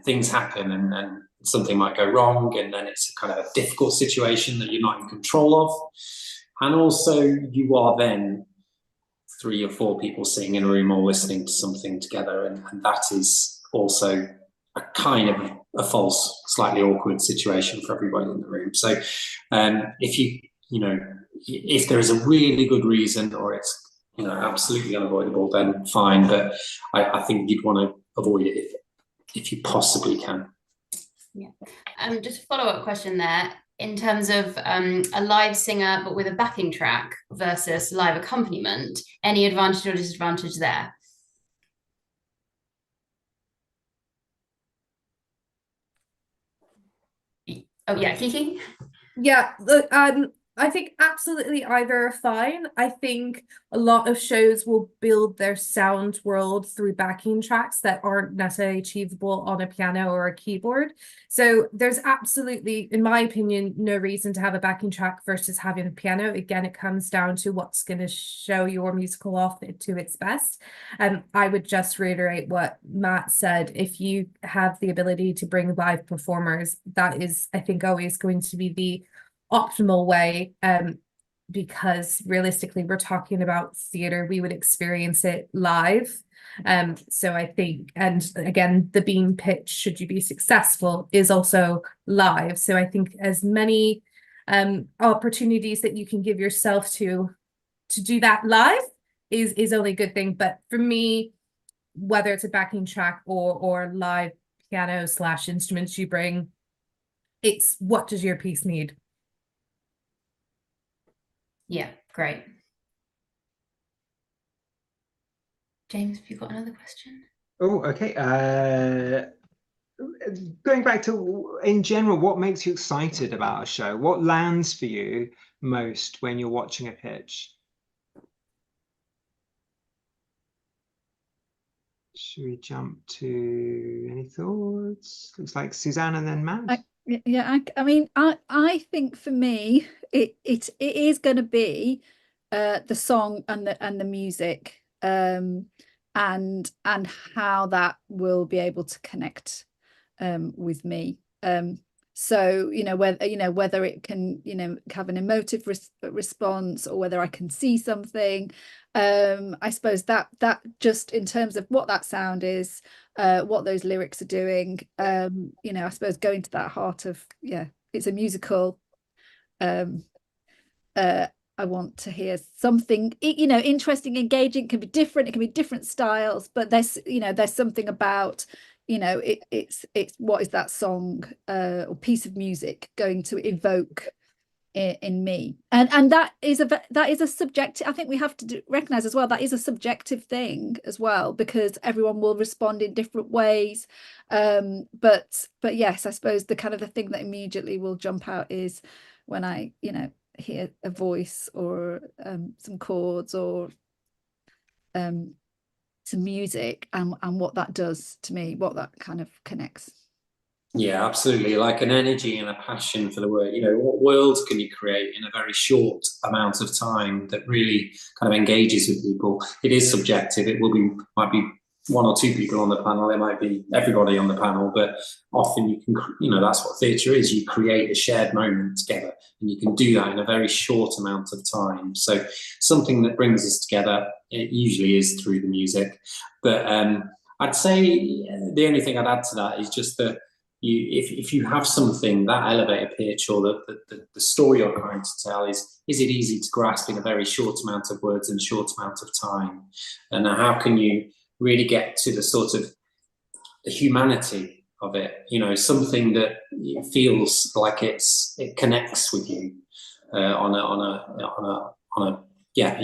things happen and something might go wrong, and then it's kind of a difficult situation that you're not in control of. And also you are then 3 or 4 people sitting in a room all listening to something together, and that is also a kind of a false, slightly awkward situation for everybody in the room. So if there is a really good reason, or it's absolutely unavoidable, then fine. But I think you'd want to avoid it if you possibly can. Yeah. Just a follow-up question there. In terms of a live singer but with a backing track versus live accompaniment, any advantage or disadvantage there? Oh yeah, Kiki? Yeah, look, I think absolutely either are fine. I think a lot of shows will build their sound world through backing tracks that aren't necessarily achievable on a piano or a keyboard. So there's absolutely, in my opinion, no reason to have a backing track versus having a piano. Again, it comes down to what's going to show your musical off to its best. I would just reiterate what Matt said. If you have the ability to bring live performers, that is, I think, always going to be the optimal way, because realistically we're talking about theater, we would experience it live. So I think, and again, the beam pitch, should you be successful, is also live. So I think as many opportunities that you can give yourself to do that live is only a good thing. But for me, whether it's a backing track or live piano / instruments you bring, it's what does your piece need? Yeah, great. James, have you got another question? Oh, okay. Going back to, in general, what makes you excited about a show? What lands for you most when you're watching a pitch? Should we jump to any thoughts? Looks like Suzanne and then Matt. I mean, I think for me, it is going to be the song and the music, and how that will be able to connect with me. So whether it can have an emotive response, or whether I can see something. I suppose that just in terms of what that sound is, what those lyrics are doing, I suppose going to that heart of, it's a musical. I want to hear something, interesting, engaging. It can be different, it can be different styles, but there's something about, it's what is that song or piece of music going to evoke in me, and that is a subjective. I think we have to recognize as well that is a subjective thing as well, because everyone will respond in different ways. But yes, I suppose the kind of the thing that immediately will jump out is when I hear a voice or some chords or some music, and what that does to me, what that kind of connects. Yeah, absolutely. Like an energy and a passion for the work. What worlds can you create in a very short amount of time that really kind of engages with people? It is subjective. Might be one or two people on the panel. It might be everybody on the panel, but often you can, that's what theatre is. You create a shared moment together, and you can do that in a very short amount of time. So something that brings us together, it usually is through the music. But I'd say the only thing I'd add to that is just that if you have something, that elevator pitch or the story you're trying to tell, is it easy to grasp in a very short amount of words and short amount of time? And how can you really get to the sort of the humanity of it? Something that feels like it connects with you on a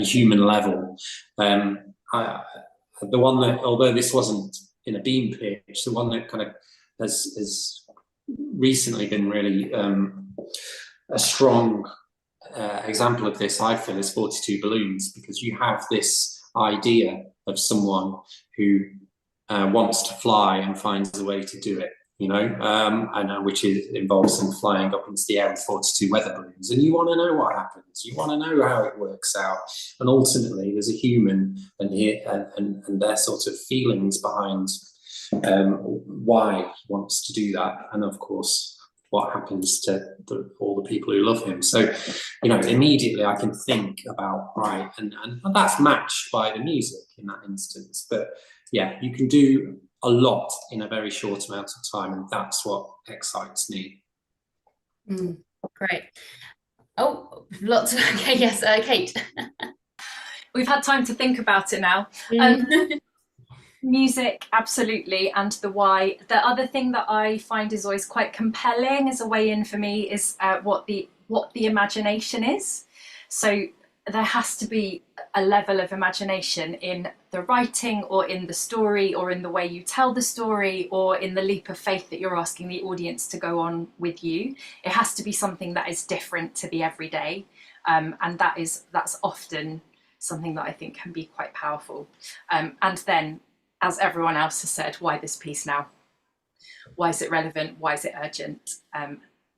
human level. The one that, although this wasn't in a beam pitch, the one that kind of has recently been really a strong example of this, I feel, is 42 Balloons, because you have this idea of someone who wants to fly and finds a way to do it, which involves them flying up into the air with 42 weather balloons, and you want to know what happens, you want to know how it works out, and ultimately there's a human and their sort of feelings behind why he wants to do that, and of course what happens to all the people who love him. So immediately I can think about and that's matched by the music in that instance. But yeah, you can do a lot in a very short amount of time, and that's what excites me. Great. Oh, lots of okay, yes, Kate. We've had time to think about it now. Music, absolutely, and the why. The other thing that I find is always quite compelling as a way in for me is what the imagination is. So there has to be a level of imagination in the writing, or in the story, or in the way you tell the story, or in the leap of faith that you're asking the audience to go on with you. It has to be something that is different to the everyday, and that's often something that I think can be quite powerful. And then, as everyone else has said, why this piece now? Why is it relevant? Why is it urgent?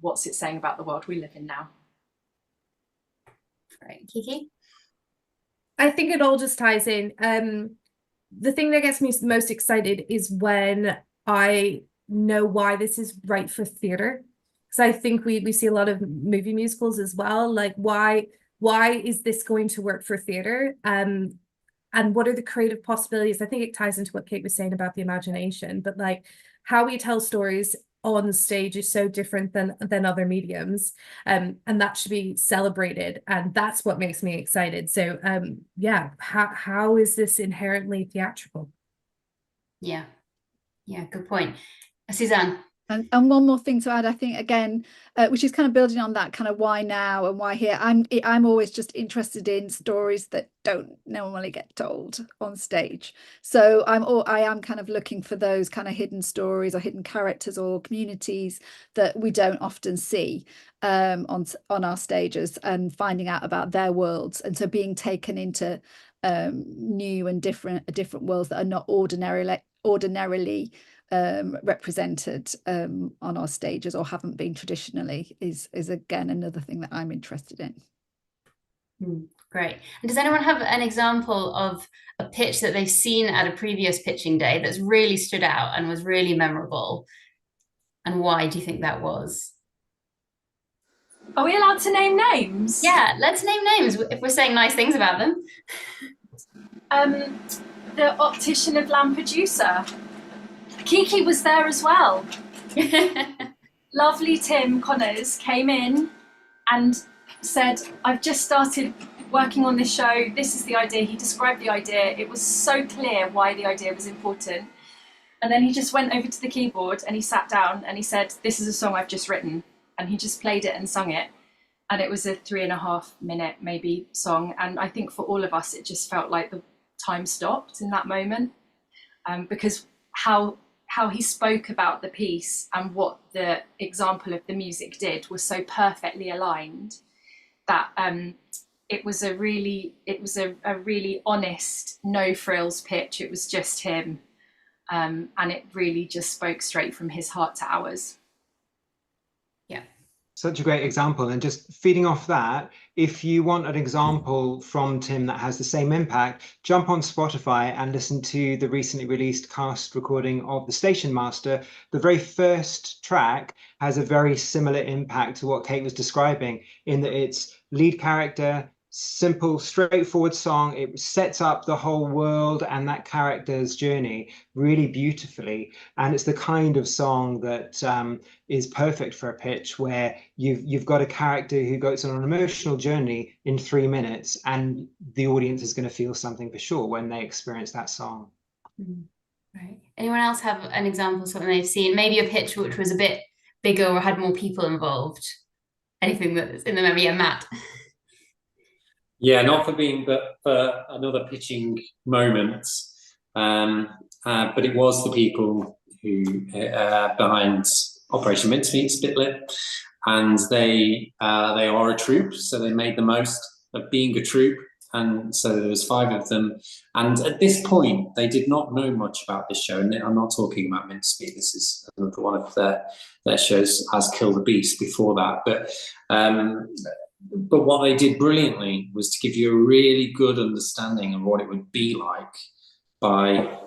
What's it saying about the world we live in now? Right, Kiki? I think it all just ties in. The thing that gets me most excited is when I know why this is right for theatre. Because I think we see a lot of movie musicals as well. Like, why is this going to work for theatre? And what are the creative possibilities? I think it ties into what Kate was saying about the imagination, but like how we tell stories on stage is so different than other mediums, and that should be celebrated, and that's what makes me excited. So how is this inherently theatrical? Yeah, good point. Suzanne? And one more thing to add, I think, again, which is kind of building on that kind of why now and why here. I'm always just interested in stories that don't normally get told on stage. So I am kind of looking for those kind of hidden stories or hidden characters or communities that we don't often see on our stages, and finding out about their worlds, and so being taken into new and different worlds that are not ordinarily represented on our stages, or haven't been traditionally, is again another thing that I'm interested in. Great. And does anyone have an example of a pitch that they've seen at a previous pitching day that's really stood out and was really memorable? And why do you think that was? Are we allowed to name names? Yeah, let's name names if we're saying nice things about them. The optician of Lamp Producer. Kiki was there as well. Lovely Tim Connors came in and said, I've just started working on this show. This is the idea. He described the idea. It was so clear why the idea was important. And then he just went over to the keyboard and he sat down and he said, this is a song I've just written. And he just played it and sung it. And it was a 3.5 minute maybe song. And I think for all of us, it just felt like the time stopped in that moment, because how he spoke about the piece and what the example of the music did was so perfectly aligned that it was a really honest, no frills pitch. It was just him, and it really just spoke straight from his heart to ours. Yeah. Such a great example. And just feeding off that, if you want an example from Tim that has the same impact, jump on Spotify and listen to the recently released cast recording of The Station Master. The very first track has a very similar impact to what Kate was describing, in that it's lead character, simple, straightforward song. It sets up the whole world and that character's journey really beautifully. And it's the kind of song that is perfect for a pitch where you've got a character who goes on an emotional journey in 3 minutes, and the audience is going to feel something for sure when they experience that song. Right. Anyone else have an example of something they've seen? Maybe a pitch which was a bit bigger or had more people involved? Anything that's in the memory? Yeah, Matt. Yeah, not for being, but for another pitching moment. But it was the people who behind Operation Mincemeat, Spitlit, and they are a troupe, so they made the most of being a troupe, and so there was 5 of them. And at this point, they did not know much about this show, and I'm not talking about Mincemeat. This is another one of their shows, as Kill the Beast before that, But what they did brilliantly was to give you a really good understanding of what it would be like by,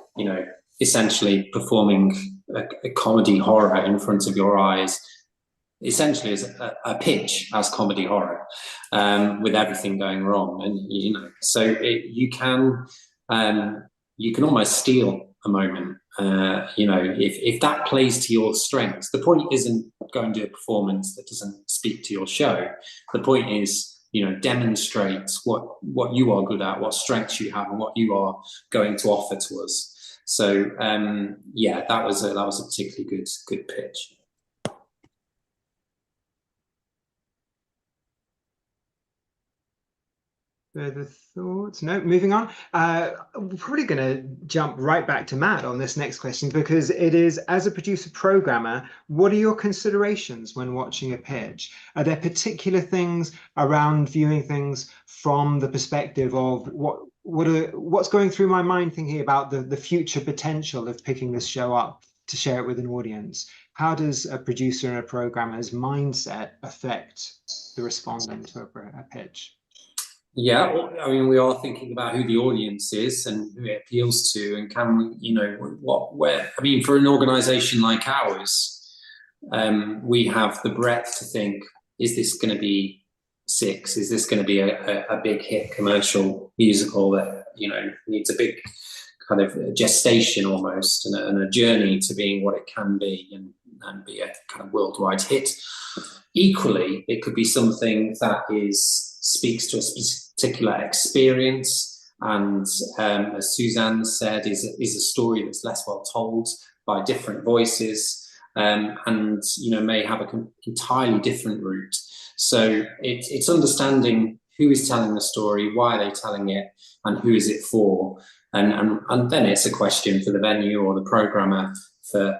essentially performing a comedy horror in front of your eyes, essentially as a pitch as comedy horror, with everything going wrong. And, so you can almost steal a moment, if that plays to your strengths. The point isn't go and do a performance that doesn't speak to your show. The point is, demonstrate what you are good at, what strengths you have, and what you are going to offer to us. So that was a particularly good pitch. Further thoughts? No, moving on. We're probably going to jump right back to Matt on this next question, because it is, as a producer programmer, what are your considerations when watching a pitch? Are there particular things around viewing things from the perspective of what's going through my mind thinking about the future potential of picking this show up to share it with an audience? How does a producer and a programmer's mindset affect the respondent to a pitch? Yeah, I mean, we are thinking about who the audience is and who it appeals to, and can we, for an organisation like ours, we have the breadth to think, is this going to be 6? Is this going to be a big hit commercial musical that, needs a big kind of gestation almost, and a journey to being what it can be and be a kind of worldwide hit? Equally, it could be something that speaks to a particular experience, and as Suzanne said, is a story that's less well told by different voices, and may have an entirely different route. So it's understanding who is telling the story, why are they telling it, and who is it for, and then it's a question for the venue or the programmer for,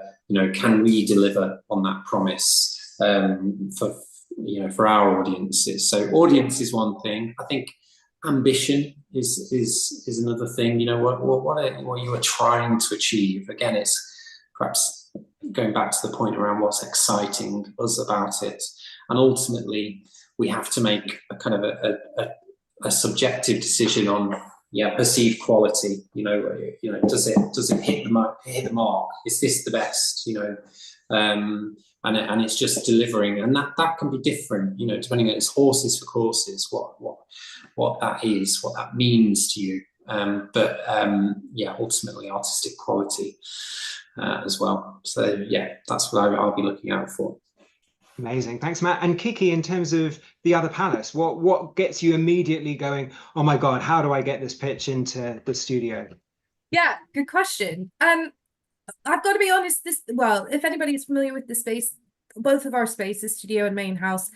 can we deliver on that promise for our audiences? So audience is one thing. I think ambition is another thing. You know, what you are trying to achieve. Again, it's perhaps going back to the point around what's exciting us about it, and ultimately we have to make a kind of a subjective decision on perceived quality. You know, does it hit the mark? Is this the best? You know, and it's just delivering, and that can be different. You know, depending on it's horses for courses. What that is, what that means to you. But ultimately artistic quality as well. So yeah, that's what I'll be looking out for. Amazing, thanks, Matt. And Kiki, in terms of the other palace, what gets you immediately going, oh my God, how do I get this pitch into the studio? Yeah, good question. I've got to be honest, if anybody's familiar with the space, both of our spaces, studio and main house,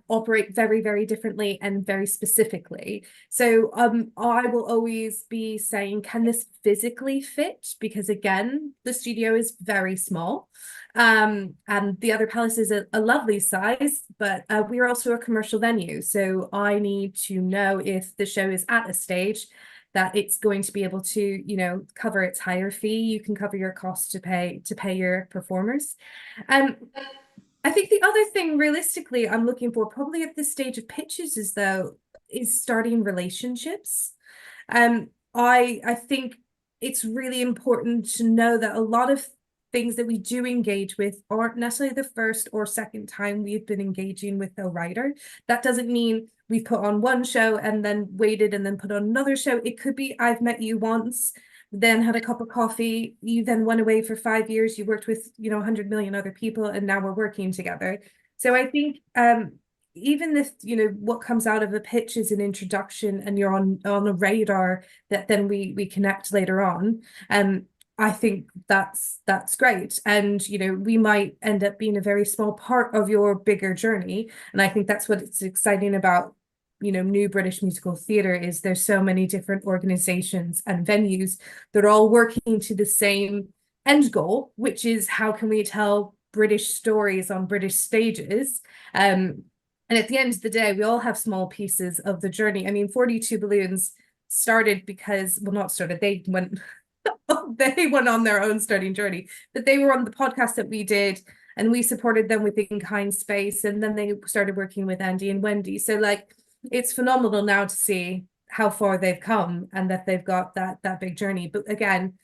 operate very, very differently and very specifically. So I will always be saying, can this physically fit? Because again, the studio is very small. And the other palace is a lovely size, but we're also a commercial venue. So I need to know if the show is at a stage that it's going to be able to, you know, cover its higher fee. You can cover your costs to pay your performers. I think the other thing realistically I'm looking for probably at this stage of pitches is starting relationships. I think it's really important to know that a lot of things that we do engage with aren't necessarily the first or second time we've been engaging with a writer. That doesn't mean we've put on one show and then waited and then put on another show. It could be I've met you once, then had a cup of coffee, you then went away for 5 years, you worked with, you know, 100 million other people, and now we're working together. So I think even if, you know, what comes out of a pitch is an introduction and you're on a radar that then we connect later on, I think that's great. And, you know, we might end up being a very small part of your bigger journey. And I think that's what's exciting about, you know, new British musical theatre is there's so many different organizations and venues that are all working to the same end goal, which is how can we tell British stories on British stages. And at the end of the day, we all have small pieces of the journey. I mean, 42 Balloons started because, well, not started, they went on their own starting journey, but they were on the podcast that we did and we supported them with In Kind Space, and then they started working with Andy and Wendy. So like, it's phenomenal now to see how far they've come and that they've got that big journey. But again,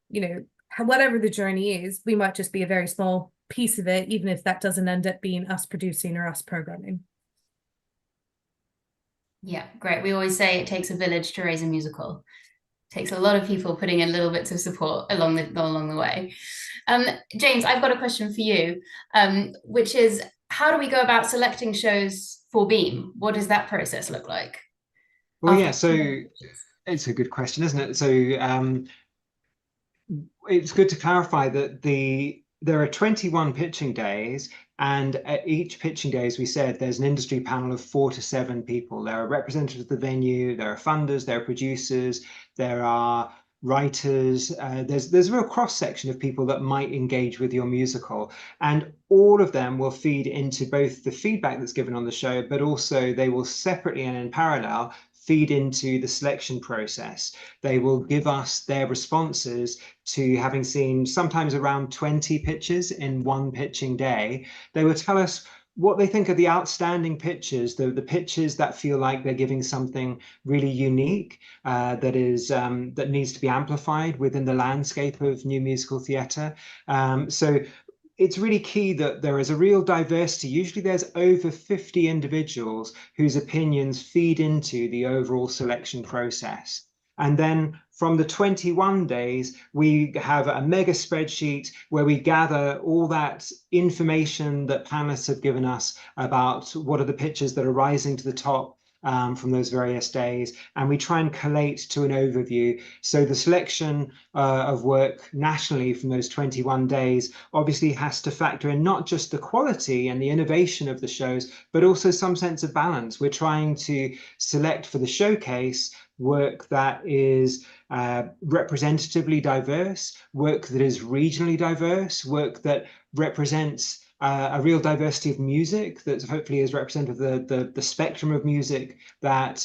you know, whatever the journey is, we might just be a very small piece of it, even if that doesn't end up being us producing or us programming. Yeah, great. We always say it takes a village to raise a musical. It takes a lot of people putting in little bits of support along the way. James, I've got a question for you, which is, how do we go about selecting shows for Beam? What does that process look like? Well, yeah, so it's a good question, isn't it? So it's good to clarify that there are 21 pitching days, and at each pitching day, as we said, there's an industry panel of 4 to 7 people. There are representatives of the venue, there are funders, there are producers, there are writers, there's a real cross-section of people that might engage with your musical, and all of them will feed into both the feedback that's given on the show, but also they will separately and in parallel feed into the selection process. They will give us their responses to having seen sometimes around 20 pitches in one pitching day. They will tell us what they think are the outstanding pitches, the pitches that feel like they're giving something really unique, that needs to be amplified within the landscape of new musical theatre. So it's really key that there is a real diversity. Usually there's over 50 individuals whose opinions feed into the overall selection process. And then from the 21 days, we have a mega spreadsheet where we gather all that information that panelists have given us about what are the pitches that are rising to the top from those various days, and we try and collate to an overview. So the selection of work nationally from those 21 days obviously has to factor in not just the quality and the innovation of the shows, but also some sense of balance. We're trying to select for the showcase work that is representatively diverse, work that is regionally diverse, work that represents a real diversity of music that hopefully is representative of the spectrum of music that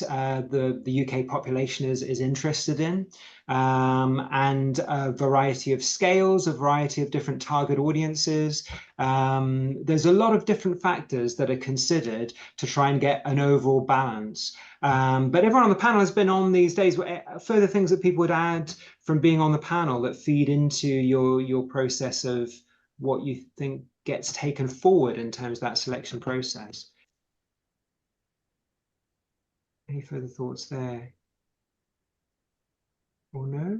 the UK population is interested in, and a variety of scales, a variety of different target audiences. There's a lot of different factors that are considered to try and get an overall balance. But everyone on the panel has been on these days. Further things that people would add from being on the panel that feed into your process of what you think gets taken forward in terms of that selection process. Any further thoughts there? Or no?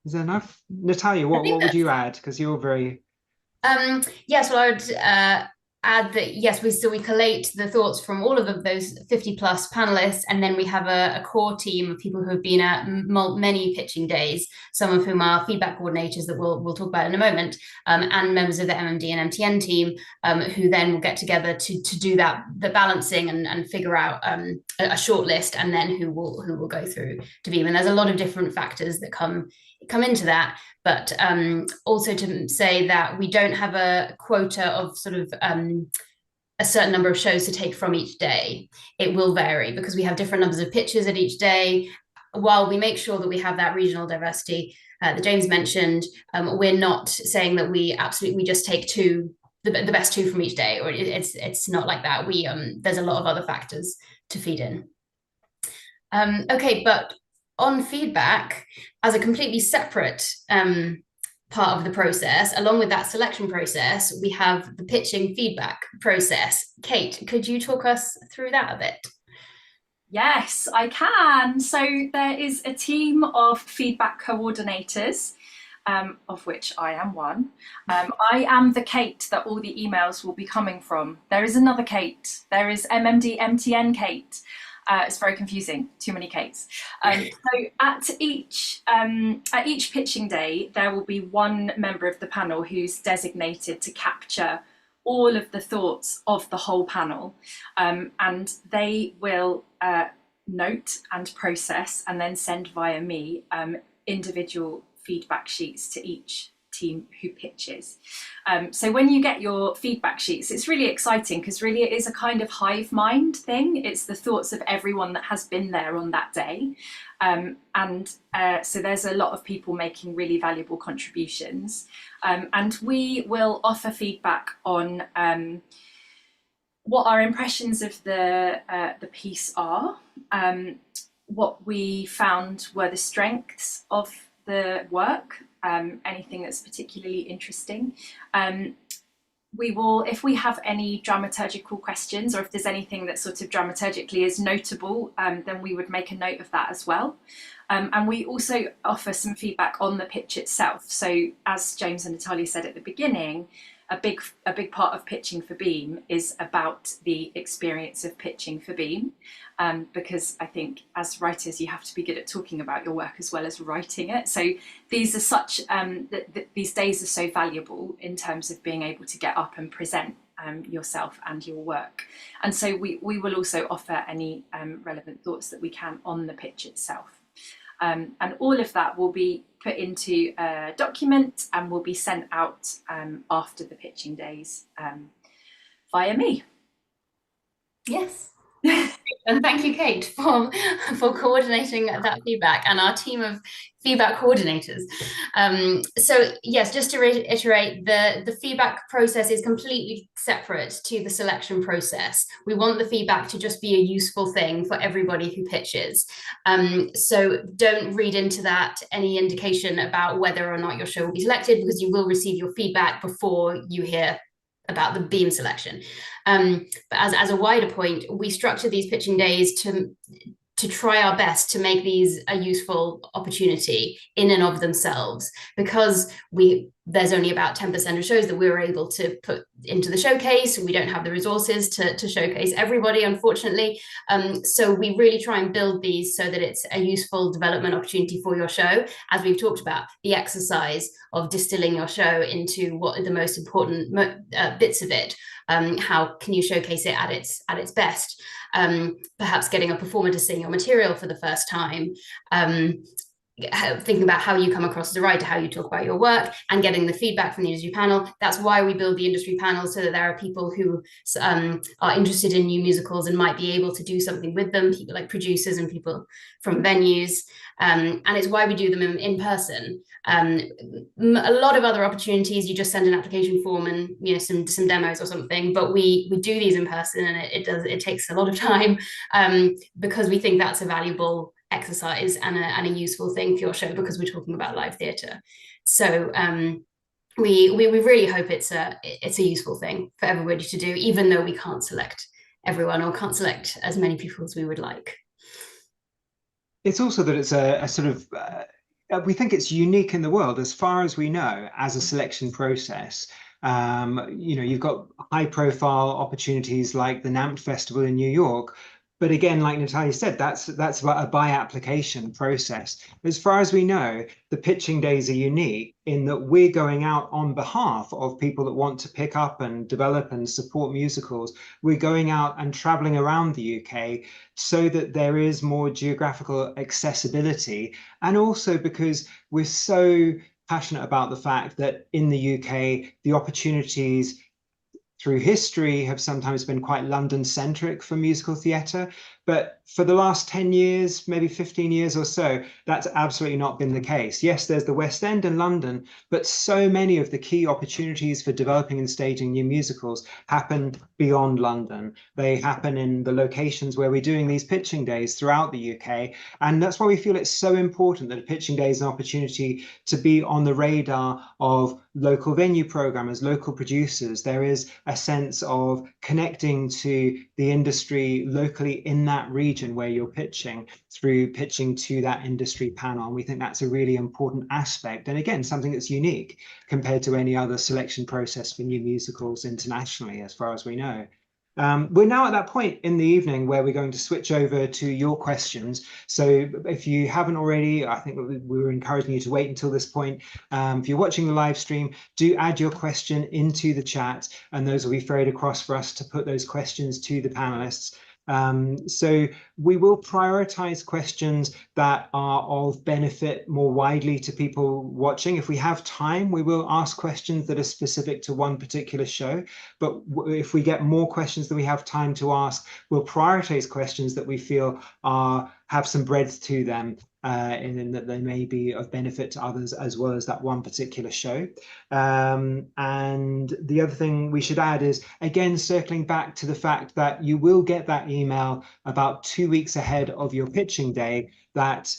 Is there enough? Natalia, what would you add? Because you're very... Yes, well, I would add that, yes, we collate the thoughts from all of those 50 plus panelists, and then we have a core team of people who have been at many pitching days, some of whom are feedback coordinators that we'll talk about in a moment, and members of the MMD and MTN team, who then will get together to do the balancing and figure out a short list, and then who will go through to Veeam. And there's a lot of different factors that come into that, but also to say that we don't have a quota of sort of a certain number of shows to take from each day. It will vary because we have different numbers of pitches at each day. While we make sure that we have that regional diversity that James mentioned, we're not saying that we just take the best two from each day, or it's not like that. There's a lot of other factors to feed in. Okay, but on feedback, as a completely separate part of the process, along with that selection process, we have the pitching feedback process. Kate, could you talk us through that a bit? Yes, I can. So there is a team of feedback coordinators, of which I am one. I am the Kate that all the emails will be coming from. There is another Kate. There is MMD, MTN Kate. It's very confusing, too many Kates. So at each pitching day, there will be one member of the panel who's designated to capture all of the thoughts of the whole panel, and they will note and process and then send via me individual feedback sheets to each team who pitches. So when you get your feedback sheets, it's really exciting because really it is a kind of hive mind thing. It's the thoughts of everyone that has been there on that day. So there's a lot of people making really valuable contributions. And we will offer feedback on what our impressions of the piece are, what we found were the strengths of the work, anything that's particularly interesting. We will, if we have any dramaturgical questions, or if there's anything that sort of dramaturgically is notable, then we would make a note of that as well. And we also offer some feedback on the pitch itself. So as James and Natalia said at the beginning, a big part of pitching for Veeam is about the experience of pitching for Veeam, because I think as writers you have to be good at talking about your work as well as writing it. So these are such these days are so valuable in terms of being able to get up and present yourself and your work. And so we will also offer any relevant thoughts that we can on the pitch itself. And all of that will be put into a document and will be sent out after the pitching days via me. Yes. And thank you, Kate, for coordinating that feedback and our team of feedback coordinators. So yes, just to reiterate, the feedback process is completely separate to the selection process. We want the feedback to just be a useful thing for everybody who pitches. So don't read into that any indication about whether or not your show will be selected, because you will receive your feedback before you hear about the Veeam selection. But as a wider point, we structure these pitching days to try our best to make these a useful opportunity in and of themselves, because there's only about 10% of shows that we're able to put into the showcase. We don't have the resources to showcase everybody, unfortunately. So we really try and build these so that it's a useful development opportunity for your show. As we've talked about, the exercise of distilling your show into what are the most important bits of it. How can you showcase it at its best? Perhaps getting a performer to sing your material for the first time. thinking about how you come across as a writer, how you talk about your work, and getting the feedback from the industry panel. That's why we build the industry panel, so that there are people who are interested in new musicals and might be able to do something with them, people like producers and people from venues. And it's why we do them in person. A lot of other opportunities, you just send an application form and, you know, some demos or something, but we do these in person, and it takes a lot of time, because we think that's a valuable exercise and a useful thing for your show, because we're talking about live theatre. So we really hope it's a useful thing for everybody to do, even though we can't select everyone or can't select as many people as we would like. It's also that it's a sort of we think it's unique in the world, as far as we know, as a selection process. You know, you've got high profile opportunities like the NAMT Festival in New York. But again, like Natalia said, that's about a by application process. As far as we know, the pitching days are unique in that we're going out on behalf of people that want to pick up and develop and support musicals. We're going out and traveling around the UK so that there is more geographical accessibility. And also because we're so passionate about the fact that in the UK, the opportunities through history have sometimes been quite London-centric for musical theatre. But for the last 10 years, maybe 15 years or so, that's absolutely not been the case. Yes, there's the West End and London, but so many of the key opportunities for developing and staging new musicals happen beyond London. They happen in the locations where we're doing these pitching days throughout the UK. And that's why we feel it's so important that a pitching day is an opportunity to be on the radar of local venue programmers, local producers. There is a sense of connecting to the industry locally in that region where you're pitching, through pitching to that industry panel. And we think that's a really important aspect. And again, something that's unique compared to any other selection process for new musicals internationally, as far as we know. We're now at that point in the evening where we're going to switch over to your questions. So if you haven't already, I think we were encouraging you to wait until this point. If you're watching the live stream, do add your question into the chat, and those will be ferried across for us to put those questions to the panelists. So we will prioritize questions that are of benefit more widely to people watching. If we have time, we will ask questions that are specific to one particular show. But if we get more questions than we have time to ask, we'll prioritize questions that we feel have some breadth to them, in that they may be of benefit to others as well as that one particular show. And the other thing we should add is, again, circling back to the fact that you will get that email about 2 weeks ahead of your pitching day that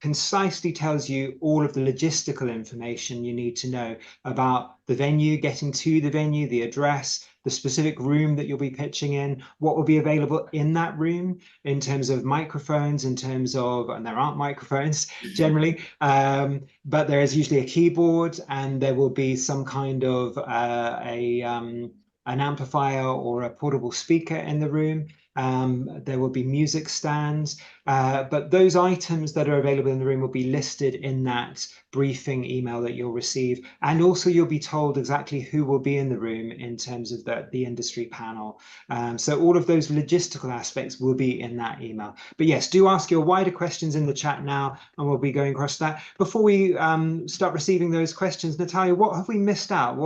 concisely tells you all of the logistical information you need to know about the venue, getting to the venue, the address, the specific room that you'll be pitching in, what will be available in that room in terms of microphones, in terms of, and there aren't microphones generally, but there is usually a keyboard, and there will be some kind of an amplifier or a portable speaker in the room. There will be music stands, but those items that are available in the room will be listed in that briefing email that you'll receive. And also you'll be told exactly who will be in the room in terms of the industry panel. So all of those logistical aspects will be in that email. But yes, do ask your wider questions in the chat now, and we'll be going across that. Before we start receiving those questions, Natalia, what have we missed out?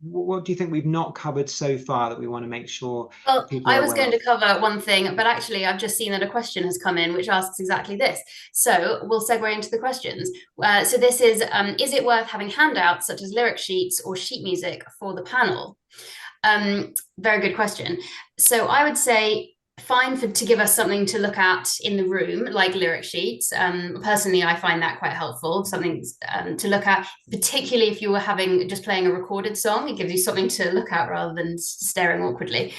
What do you think we've not covered so far that we want to make sure? Well, I was going to cover one thing, but actually I've just seen that a question has come in which asks exactly this. So we'll segue into the questions. So this is it worth having handouts such as lyric sheets or sheet music for the panel? Very good question. So I would say fine to give us something to look at in the room, like lyric sheets. Personally, I find that quite helpful, something to look at, particularly if you were just playing a recorded song. It gives you something to look at rather than staring awkwardly.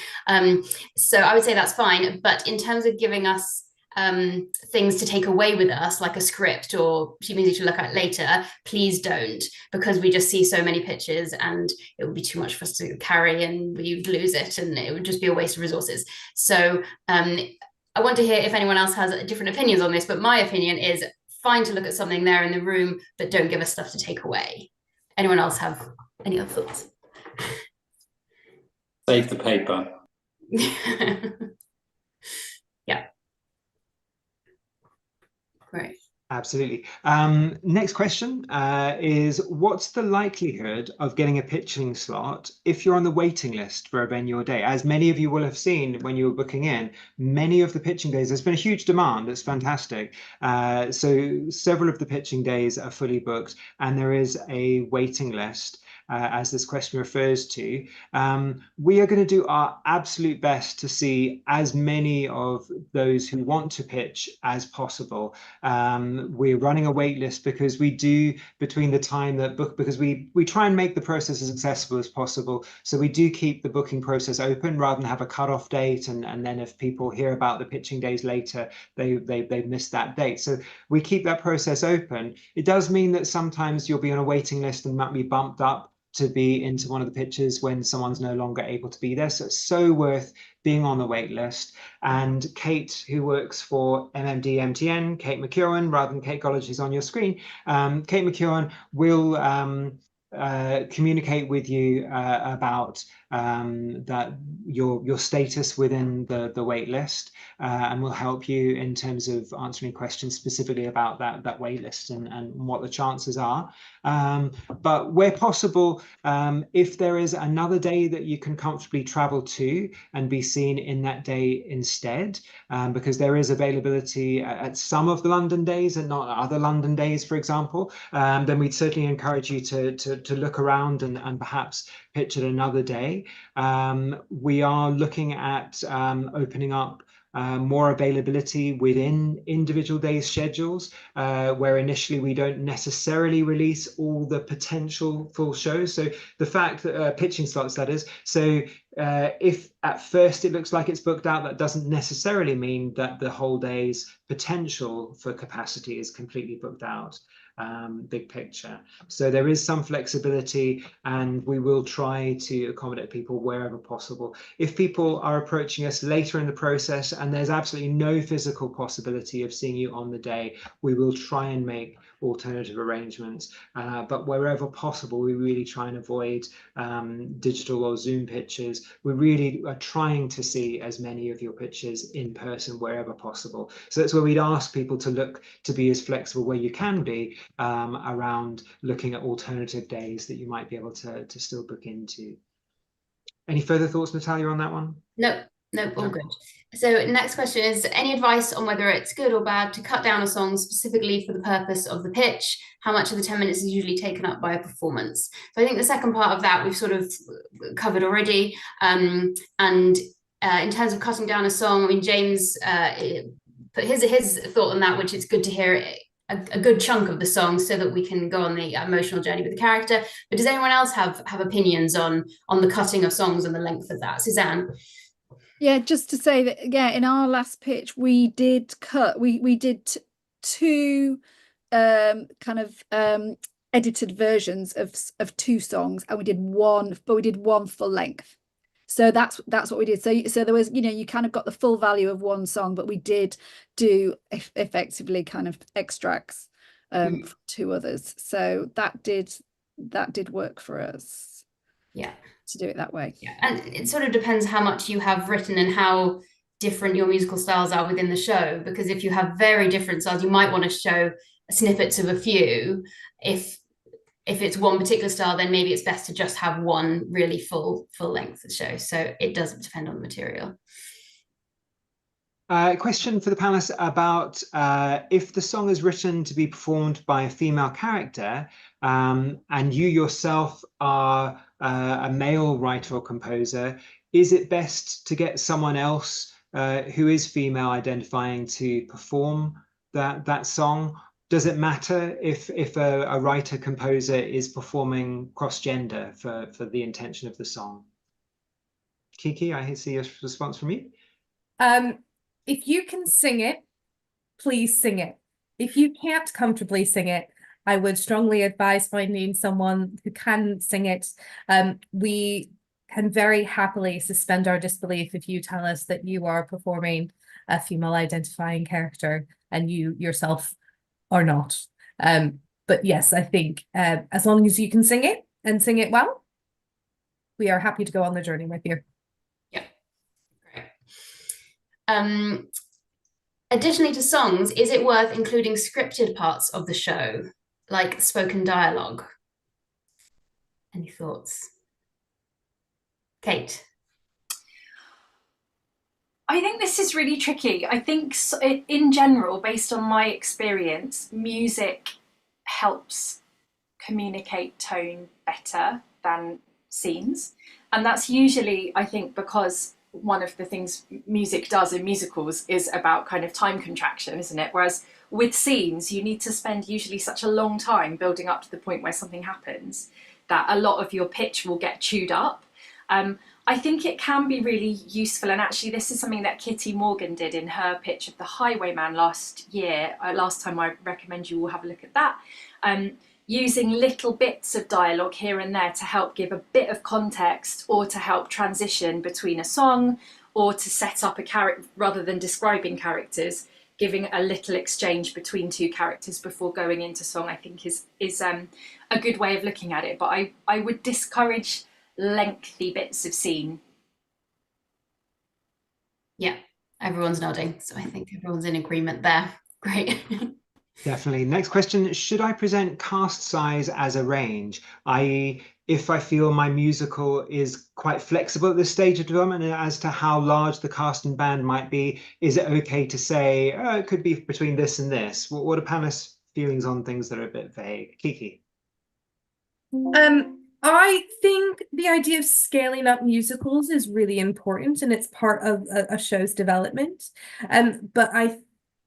So I would say that's fine. But in terms of giving us things to take away with us, like a script or sheet music to look at later, please don't, because we just see so many pitches and it would be too much for us to carry and we'd lose it and it would just be a waste of resources. So I want to hear if anyone else has different opinions on this, but my opinion is fine to look at something there in the room, but don't give us stuff to take away. Anyone else have any other thoughts? Save the paper. Yeah. Great. Absolutely. Next question is, what's the likelihood of getting a pitching slot if you're on the waiting list for a venue or day? As many of you will have seen when you were booking in, many of the pitching days, there's been a huge demand. It's fantastic. So several of the pitching days are fully booked, and there is a waiting list. As this question refers to, we are going to do our absolute best to see as many of those who want to pitch as possible. We're running a wait list because we do, between the time that because we try and make the process as accessible as possible. So we do keep the booking process open rather than have a cutoff date, and then if people hear about the pitching days later, they've missed that date. So we keep that process open. It does mean that sometimes you'll be on a waiting list and might be bumped up to be into one of the pitches when someone's no longer able to be there. So it's so worth being on the wait list. And Kate, who works for MMD MTN, Kate McEwen, rather than Kate Golledge, who's on your screen, Kate McEwen will communicate with you about that your status within the wait list, and will help you in terms of answering questions specifically about that wait list and what the chances are. But where possible, if there is another day that you can comfortably travel to and be seen in that day instead, because there is availability at some of the London days and not other London days, for example, then we'd certainly encourage you to look around and perhaps pitch at another day. We are looking at opening up more availability within individual days schedules, where initially we don't necessarily release all the potential full shows. So the fact that pitching slots, that is. So if at first it looks like it's booked out, that doesn't necessarily mean that the whole day's potential for capacity is completely booked out. Big picture. So there is some flexibility, and we will try to accommodate people wherever possible. If people are approaching us later in the process and there's absolutely no physical possibility of seeing you on the day, we will try and make alternative arrangements, but wherever possible we really try and avoid digital or Zoom pitches. We really are trying to see as many of your pitches in person wherever possible. So that's where we'd ask people to look to be as flexible where you can be, around looking at alternative days that you might be able to still book into. Any further thoughts, Natalia, on that one? No, all good. So next question is, any advice on whether it's good or bad to cut down a song specifically for the purpose of the pitch? How much of the 10 minutes is usually taken up by a performance? So I think the second part of that we've sort of covered already. And in terms of cutting down a song, I mean, James put his thought on that, which it's good to hear a good chunk of the song so that we can go on the emotional journey with the character. But does anyone else have opinions on the cutting of songs and the length of that? Suzanne? Yeah, just to say that, yeah, in our last pitch we did cut, we did two kind of edited versions of two songs, and we did one full length. So that's what we did. So there was, you know, you kind of got the full value of one song, but we did do effectively kind of extracts from two others. So that did work for us. Yeah, to do it that way. Yeah, and it sort of depends how much you have written and how different your musical styles are within the show, because if you have very different styles, you might want to show snippets of a few. If it's one particular style, then maybe it's best to just have one really full length show. So it does depend on the material. Question for the panelists about if the song is written to be performed by a female character, and you yourself are a male writer or composer, is it best to get someone else who is female identifying to perform that song? Does it matter if a writer composer is performing cross-gender for the intention of the song? Kiki, I see a response from you. If you can sing it, please sing it. If you can't comfortably sing it, I would strongly advise finding someone who can sing it. We can very happily suspend our disbelief if you tell us that you are performing a female identifying character and you yourself are not. But yes, I think as long as you can sing it and sing it well, we are happy to go on the journey with you. Yeah, great. Additionally to songs, is it worth including scripted parts of the show, like spoken dialogue? Any thoughts? Kate? I think this is really tricky. I think in general, based on my experience, music helps communicate tone better than scenes. And that's usually, I think, because one of the things music does in musicals is about kind of time contraction, isn't it? Whereas with scenes, you need to spend usually such a long time building up to the point where something happens that a lot of your pitch will get chewed up. I think it can be really useful, and actually this is something that Kitty Morgan did in her pitch of The Highwayman last year. Last time, I recommend you all have a look at that. Using little bits of dialogue here and there to help give a bit of context, or to help transition between a song, or to set up a character rather than describing characters. Giving a little exchange between two characters before going into song, I think is a good way of looking at it. But I would discourage lengthy bits of scene. Yeah, everyone's nodding, so I think everyone's in agreement there. Great. Definitely. Next question, should I present cast size as a range? I.e., if I feel my musical is quite flexible at this stage of development as to how large the cast and band might be, is it okay to say, oh, it could be between this and this? What are panelists' feelings on things that are a bit vague? Kiki? I think the idea of scaling up musicals is really important, and it's part of a show's development. But I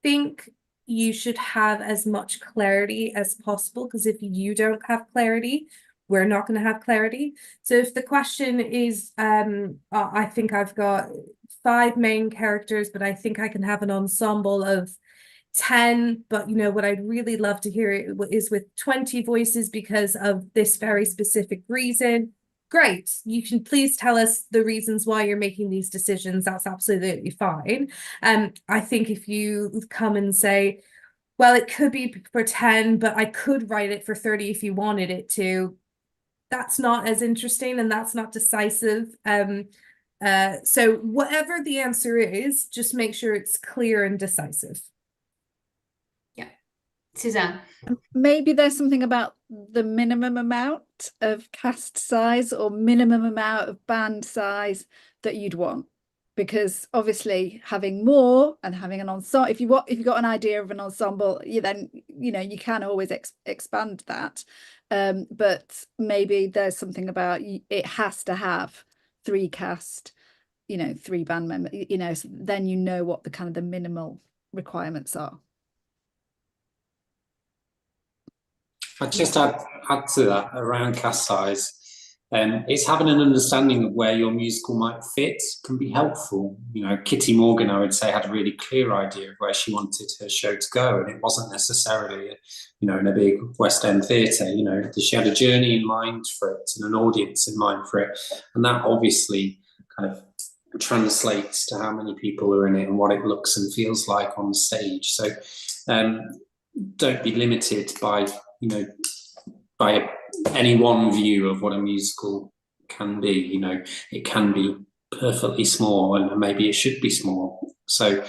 think you should have as much clarity as possible, because if you don't have clarity, we're not going to have clarity. So if the question is, I think I've got 5 main characters, but I think I can have an ensemble of 10, but what I'd really love to hear is with 20 voices because of this very specific reason. Great, you can please tell us the reasons why you're making these decisions. That's absolutely fine. I think if you come and say, well, it could be for 10, but I could write it for 30 if you wanted it to, that's not as interesting, and that's not decisive. So whatever the answer is, just make sure it's clear and decisive. Suzanne? Maybe there's something about the minimum amount of cast size or minimum amount of band size that you'd want, because obviously having more and having an ensemble, if you've got an idea of an ensemble, you can always expand that, but maybe there's something about it has to have 3 cast, 3 band members, so then what the kind of the minimal requirements are. I'd just add to that around cast size. It's having an understanding of where your musical might fit can be helpful. Kitty Morgan, I would say, had a really clear idea of where she wanted her show to go, and it wasn't necessarily, in a big West End theatre. She had a journey in mind for it and an audience in mind for it, and that obviously kind of translates to how many people are in it and what it looks and feels like on stage. So don't be limited by by any one view of what a musical can be. It can be perfectly small, and maybe it should be small. So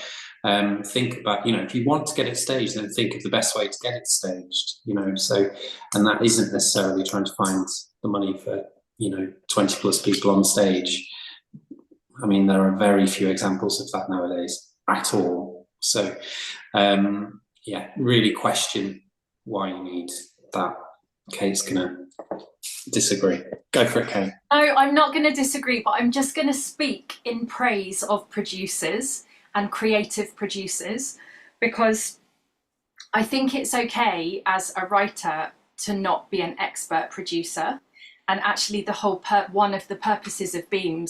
think about, if you want to get it staged, then think of the best way to get it staged, so, and that isn't necessarily trying to find the money for, 20 plus people on stage. I mean, there are very few examples of that nowadays at all. So, really question why you need that. Kate's gonna disagree. Go for it, Kate. No, I'm not going to disagree, but I'm just going to speak in praise of producers and creative producers, because I think it's okay as a writer to not be an expert producer. And actually the whole one of the purposes of Beam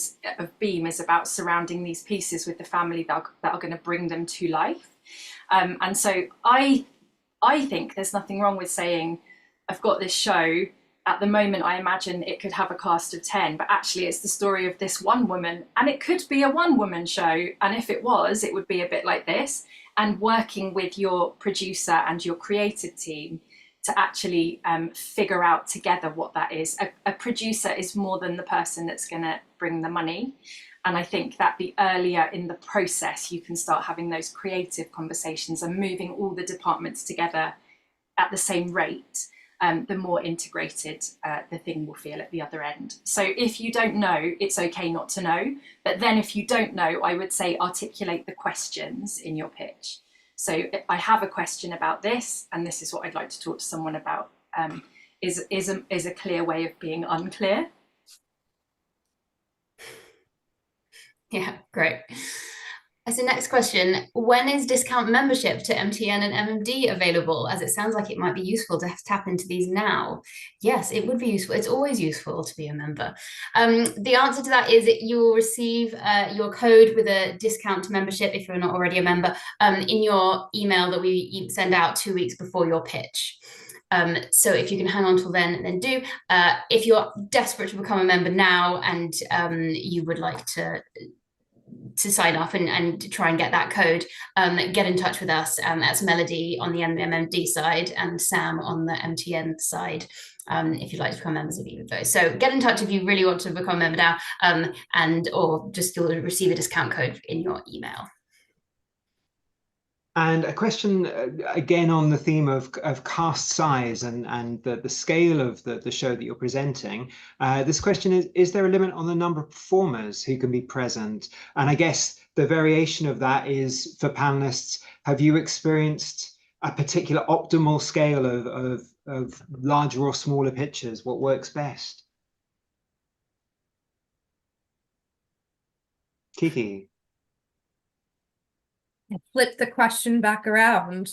is about surrounding these pieces with the family that are going to bring them to life. And so I think there's nothing wrong with saying, I've got this show. At the moment, I imagine it could have a cast of 10, but actually it's the story of this one woman, and it could be a one-woman show. And if it was, it would be a bit like this. And working with your producer and your creative team to actually figure out together what that is. A producer is more than the person that's going to bring the money. And I think that the earlier in the process you can start having those creative conversations and moving all the departments together at the same rate, the more integrated the thing will feel at the other end. So if you don't know, it's okay not to know. But then if you don't know, I would say articulate the questions in your pitch. So I have a question about this, and this is what I'd like to talk to someone about, is a clear way of being unclear. Yeah, great. So next question, when is discount membership to MTN and MMD available? As it sounds like it might be useful to tap into these now. Yes, it would be useful. It's always useful to be a member. The answer to that is that you will receive your code with a discount to membership if you're not already a member in your email that we send out 2 weeks before your pitch. So if you can hang on till then do. If you're desperate to become a member now and you would like to sign up and try and get that code, get in touch with us. That's Melody on the MMD side and Sam on the MTN side, if you'd like to become members of either of those. So get in touch if you really want to become a member now, or just you'll receive a discount code in your email. And a question again on the theme of cast size and the scale of the show that you're presenting. This question is there a limit on the number of performers who can be present? And I guess the variation of that is for panelists, have you experienced a particular optimal scale of larger or smaller pitches? What works best? Kiki. Flip the question back around.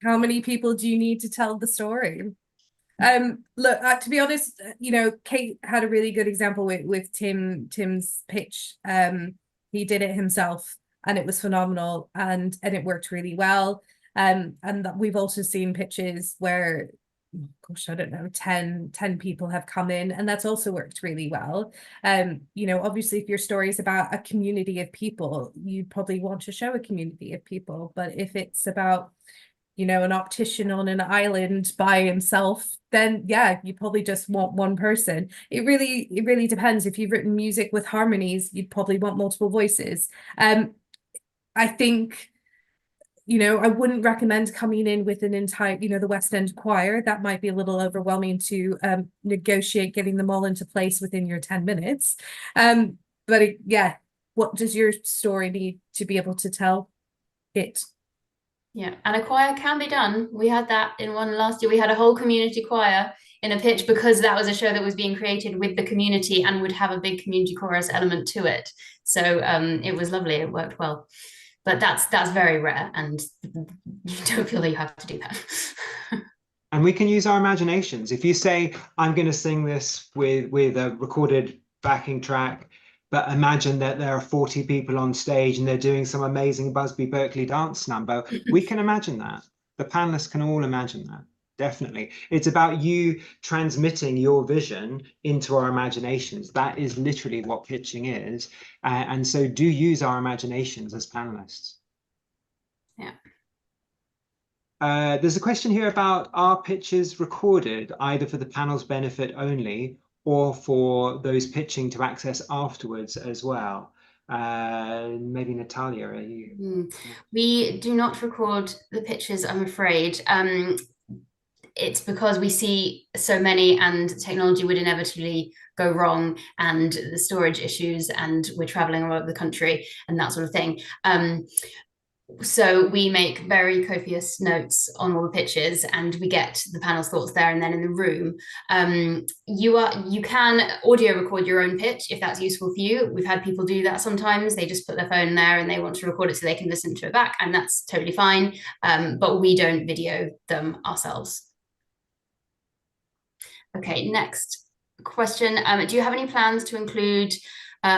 How many people do you need to tell the story? Look, to be honest, you know, Kate had a really good example with Tim's pitch. He did it himself and it was phenomenal and it worked really well. And we've also seen pitches where, gosh, I don't know, 10 people have come in and that's also worked really well. You know, obviously if your story is about a community of people, you probably want to show a community of people. But if it's about, you know, an optician on an island by himself, then yeah, you probably just want one person. It really depends. If you've written music with harmonies, you'd probably want multiple voices. I think, you know, I wouldn't recommend coming in with an entire, you know, the West End choir. That might be a little overwhelming to negotiate getting them all into place within your 10 minutes. Yeah, what does your story need to be able to tell it? Yeah, and a choir can be done. We had that in one last year. We had a whole community choir in a pitch because that was a show that was being created with the community and would have a big community chorus element to it. So it was lovely. It worked well. But that's very rare, and you don't feel that you have to do that. And we can use our imaginations. If you say, I'm going to sing this with a recorded backing track, but imagine that there are 40 people on stage and they're doing some amazing Busby Berkeley dance number, we can imagine that. The panelists can all imagine that. Definitely. It's about you transmitting your vision into our imaginations. That is literally what pitching is. And so do use our imaginations as panelists. Yeah. There's a question here about, are pitches recorded either for the panel's benefit only or for those pitching to access afterwards as well? Maybe Natalia, are you? We do not record the pitches, I'm afraid. It's because we see so many and technology would inevitably go wrong and the storage issues and we're traveling all over the country and that sort of thing. So we make very copious notes on all the pitches and we get the panel's thoughts there and then in the room. You can audio record your own pitch if that's useful for you. We've had people do that sometimes. They just put their phone there and they want to record it so they can listen to it back, and that's totally fine. But we don't video them ourselves. Okay, next question. Do you have any plans to include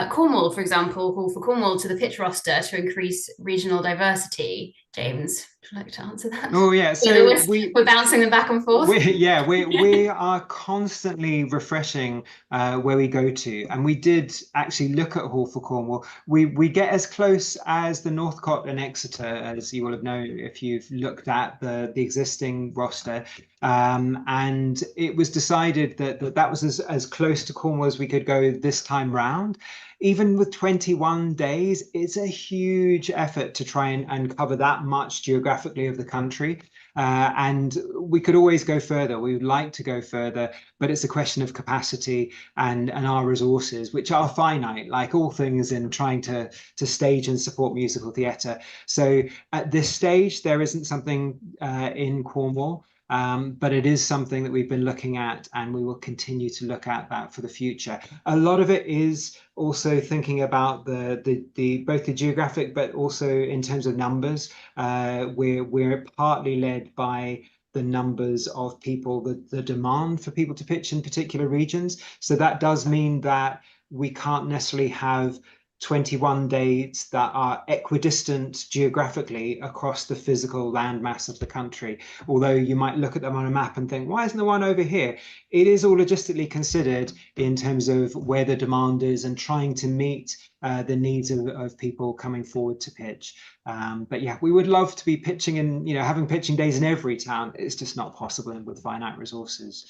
Cornwall, for example, Hall for Cornwall to the pitch roster to increase regional diversity? James, do Would you like to answer that? Oh yeah, so we're bouncing them back and forth. We are constantly refreshing where we go to, and we did actually look at Hall for Cornwall. We get as close as the Northcote and Exeter, as you will have known if you've looked at the existing roster, and it was decided that was as close to Cornwall as we could go this time round. Even with 21 days, it's a huge effort to try and cover that much geographically of the country. And we could always go further. We would like to go further, but it's a question of capacity and our resources, which are finite, like all things in trying to stage and support musical theatre. So at this stage, there isn't something in Cornwall. But it is something that we've been looking at, and we will continue to look at that for the future. A lot of it is also thinking about both the geographic, but also in terms of numbers. We're partly led by the numbers of people, the demand for people to pitch in particular regions. So that does mean that we can't necessarily have 21 dates that are equidistant geographically across the physical landmass of the country. Although you might look at them on a map and think, why isn't the one over here? It is all logistically considered in terms of where the demand is and trying to meet the needs of people coming forward to pitch. But yeah, we would love to be pitching and having pitching days in every town. It's just not possible with finite resources.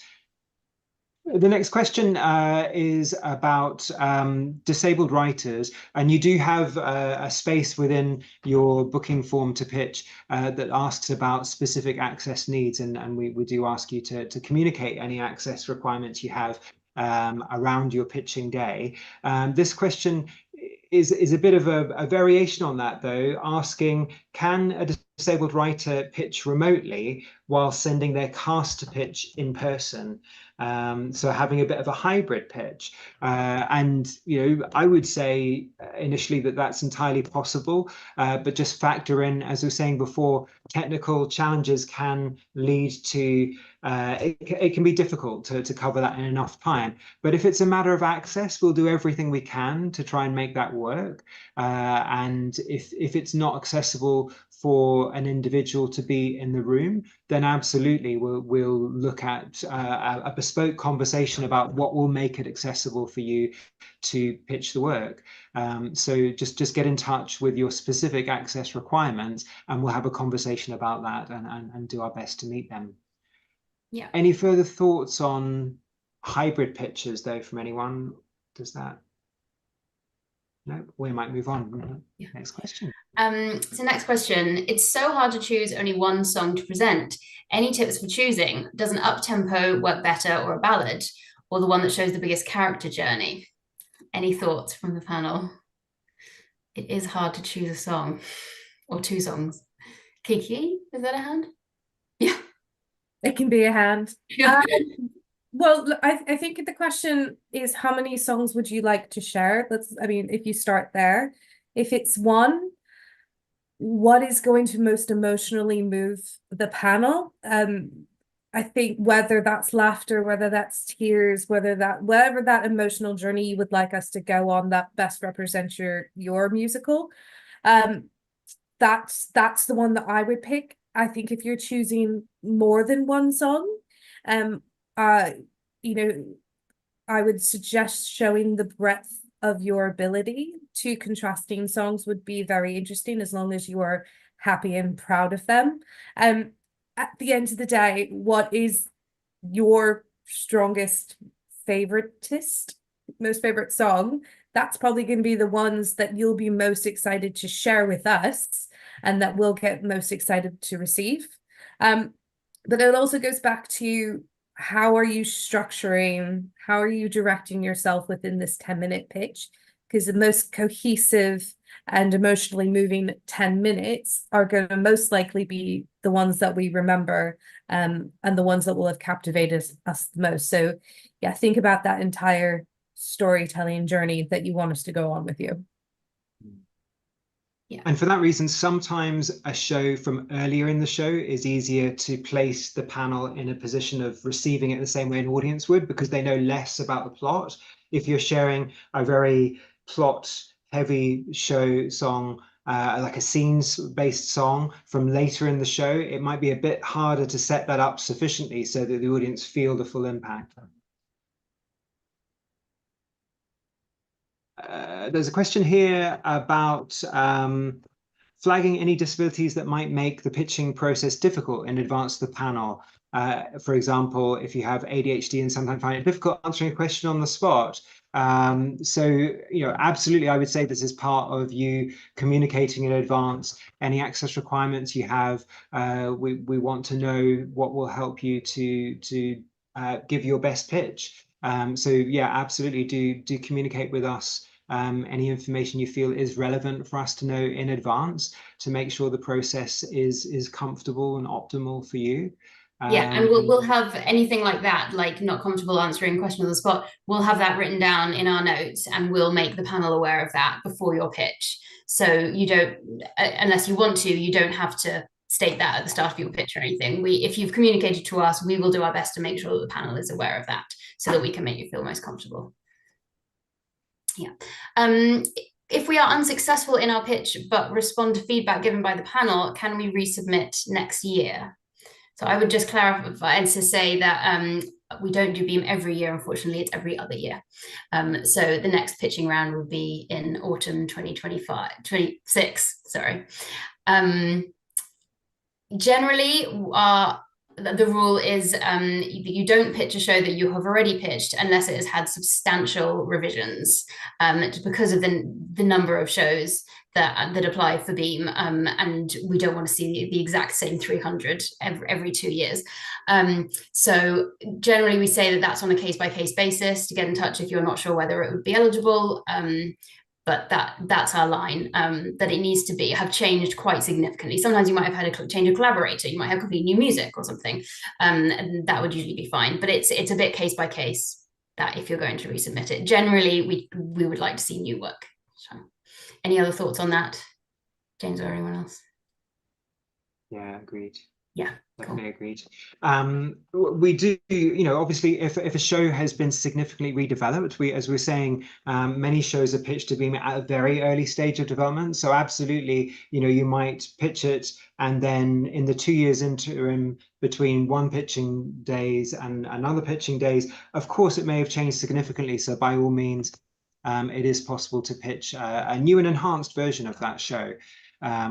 The next question is about disabled writers, and you do have a space within your booking form to pitch that asks about specific access needs, and we do ask you to communicate any access requirements you have around your pitching day. This question is a bit of a variation on that, though, asking, can a disabled writer pitch remotely while sending their cast to pitch in person? So having a bit of a hybrid pitch, and I would say initially that's entirely possible, but just factor in, as I was saying before, technical challenges can lead to it can be difficult to cover that in enough time. But if it's a matter of access, we'll do everything we can to try and make that work. And if it's not accessible for an individual to be in the room, then absolutely we'll look at a bespoke conversation about what will make it accessible for you to pitch the work. So just get in touch with your specific access requirements, and we'll have a conversation about that and do our best to meet them. Yeah. Any further thoughts on hybrid pitches, though, from anyone? Does that? No, we might move on. Yeah. Next question. So next question. It's so hard to choose only one song to present. Any tips for choosing? Does an up-tempo work better, or a ballad, or the one that shows the biggest character journey? Any thoughts from the panel? It is hard to choose a song or two songs. Kiki, is that a hand? Yeah. It can be a hand. Well, I think the question is, how many songs would you like to share? If you start there, if it's one, what is going to most emotionally move the panel? I think whether that's laughter, whether that's tears, whatever that emotional journey you would like us to go on that best represents your musical, that's the one that I would pick. I think if you're choosing more than one song, I would suggest showing the breadth of your ability to contrasting songs would be very interesting, as long as you are happy and proud of them. At the end of the day, what is your strongest most favorite song? That's probably going to be the ones that you'll be most excited to share with us, and that we'll get most excited to receive. But it also goes back to, how are you directing yourself within this 10-minute pitch? Because the most cohesive and emotionally moving 10 minutes are going to most likely be the ones that we remember, and the ones that will have captivated us the most. So yeah, think about that entire storytelling journey that you want us to go on with you. Yeah. And for that reason, sometimes a show from earlier in the show is easier to place the panel in a position of receiving it the same way an audience would, because they know less about the plot. If you're sharing a very plot-heavy show song like a scenes-based song from later in the show, it might be a bit harder to set that up sufficiently so that the audience feel the full impact. There's a question here about flagging any disabilities that might make the pitching process difficult in advance of the panel. For example, if you have ADHD and sometimes find it difficult answering a question on the spot. So, you know, absolutely, I would say this is part of you communicating in advance any access requirements you have. We want to know what will help you to give your best pitch. So yeah, absolutely do communicate with us any information you feel is relevant for us to know in advance to make sure the process is comfortable and optimal for you. Yeah, and we'll have anything like that, like not comfortable answering a question on the spot, we'll have that written down in our notes and we'll make the panel aware of that before your pitch. So you don't, unless you want to, you don't have to state that at the start of your pitch or anything. If you've communicated to us, we will do our best to make sure that the panel is aware of that so that we can make you feel most comfortable. Yeah. If we are unsuccessful in our pitch but respond to feedback given by the panel, can we resubmit next year? So I would just clarify and to say that we don't do BEAM every year, unfortunately, it's every other year. So the next pitching round will be in autumn 26, sorry. Generally, the rule is you don't pitch a show that you have already pitched unless it has had substantial revisions because of the number of shows that apply for BEAM, and we don't want to see the exact same 300 every 2 years. So generally we say that that's on a case-by-case basis to get in touch if you're not sure whether it would be eligible. But that's our line, that it needs to have changed quite significantly. Sometimes you might have had a change of collaborator, you might have completely new music or something, and that would usually be fine. But it's a bit case by case that if you're going to resubmit it. Generally, we would like to see new work. So, any other thoughts on that, James or anyone else? Yeah, agreed. Yeah, definitely agreed. We do, you know, obviously if a show has been significantly redeveloped, as we're saying, many shows are pitched to BEAM at a very early stage of development. So absolutely, you know, you might pitch it and then in the 2 years interim between one pitching days and another pitching days, of course, it may have changed significantly. So by all means, it is possible to pitch a new and enhanced version of that show.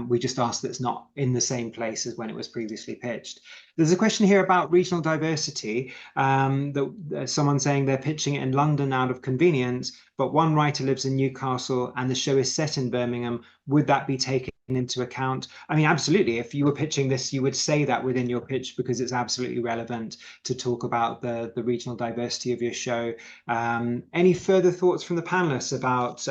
We just ask that it's not in the same place as when it was previously pitched. There's a question here about regional diversity, that someone saying they're pitching it in London out of convenience, but one writer lives in Newcastle and the show is set in Birmingham. Would that be taken into account? I mean, absolutely. If you were pitching this, you would say that within your pitch because it's absolutely relevant to talk about the regional diversity of your show. Any further thoughts from the panelists about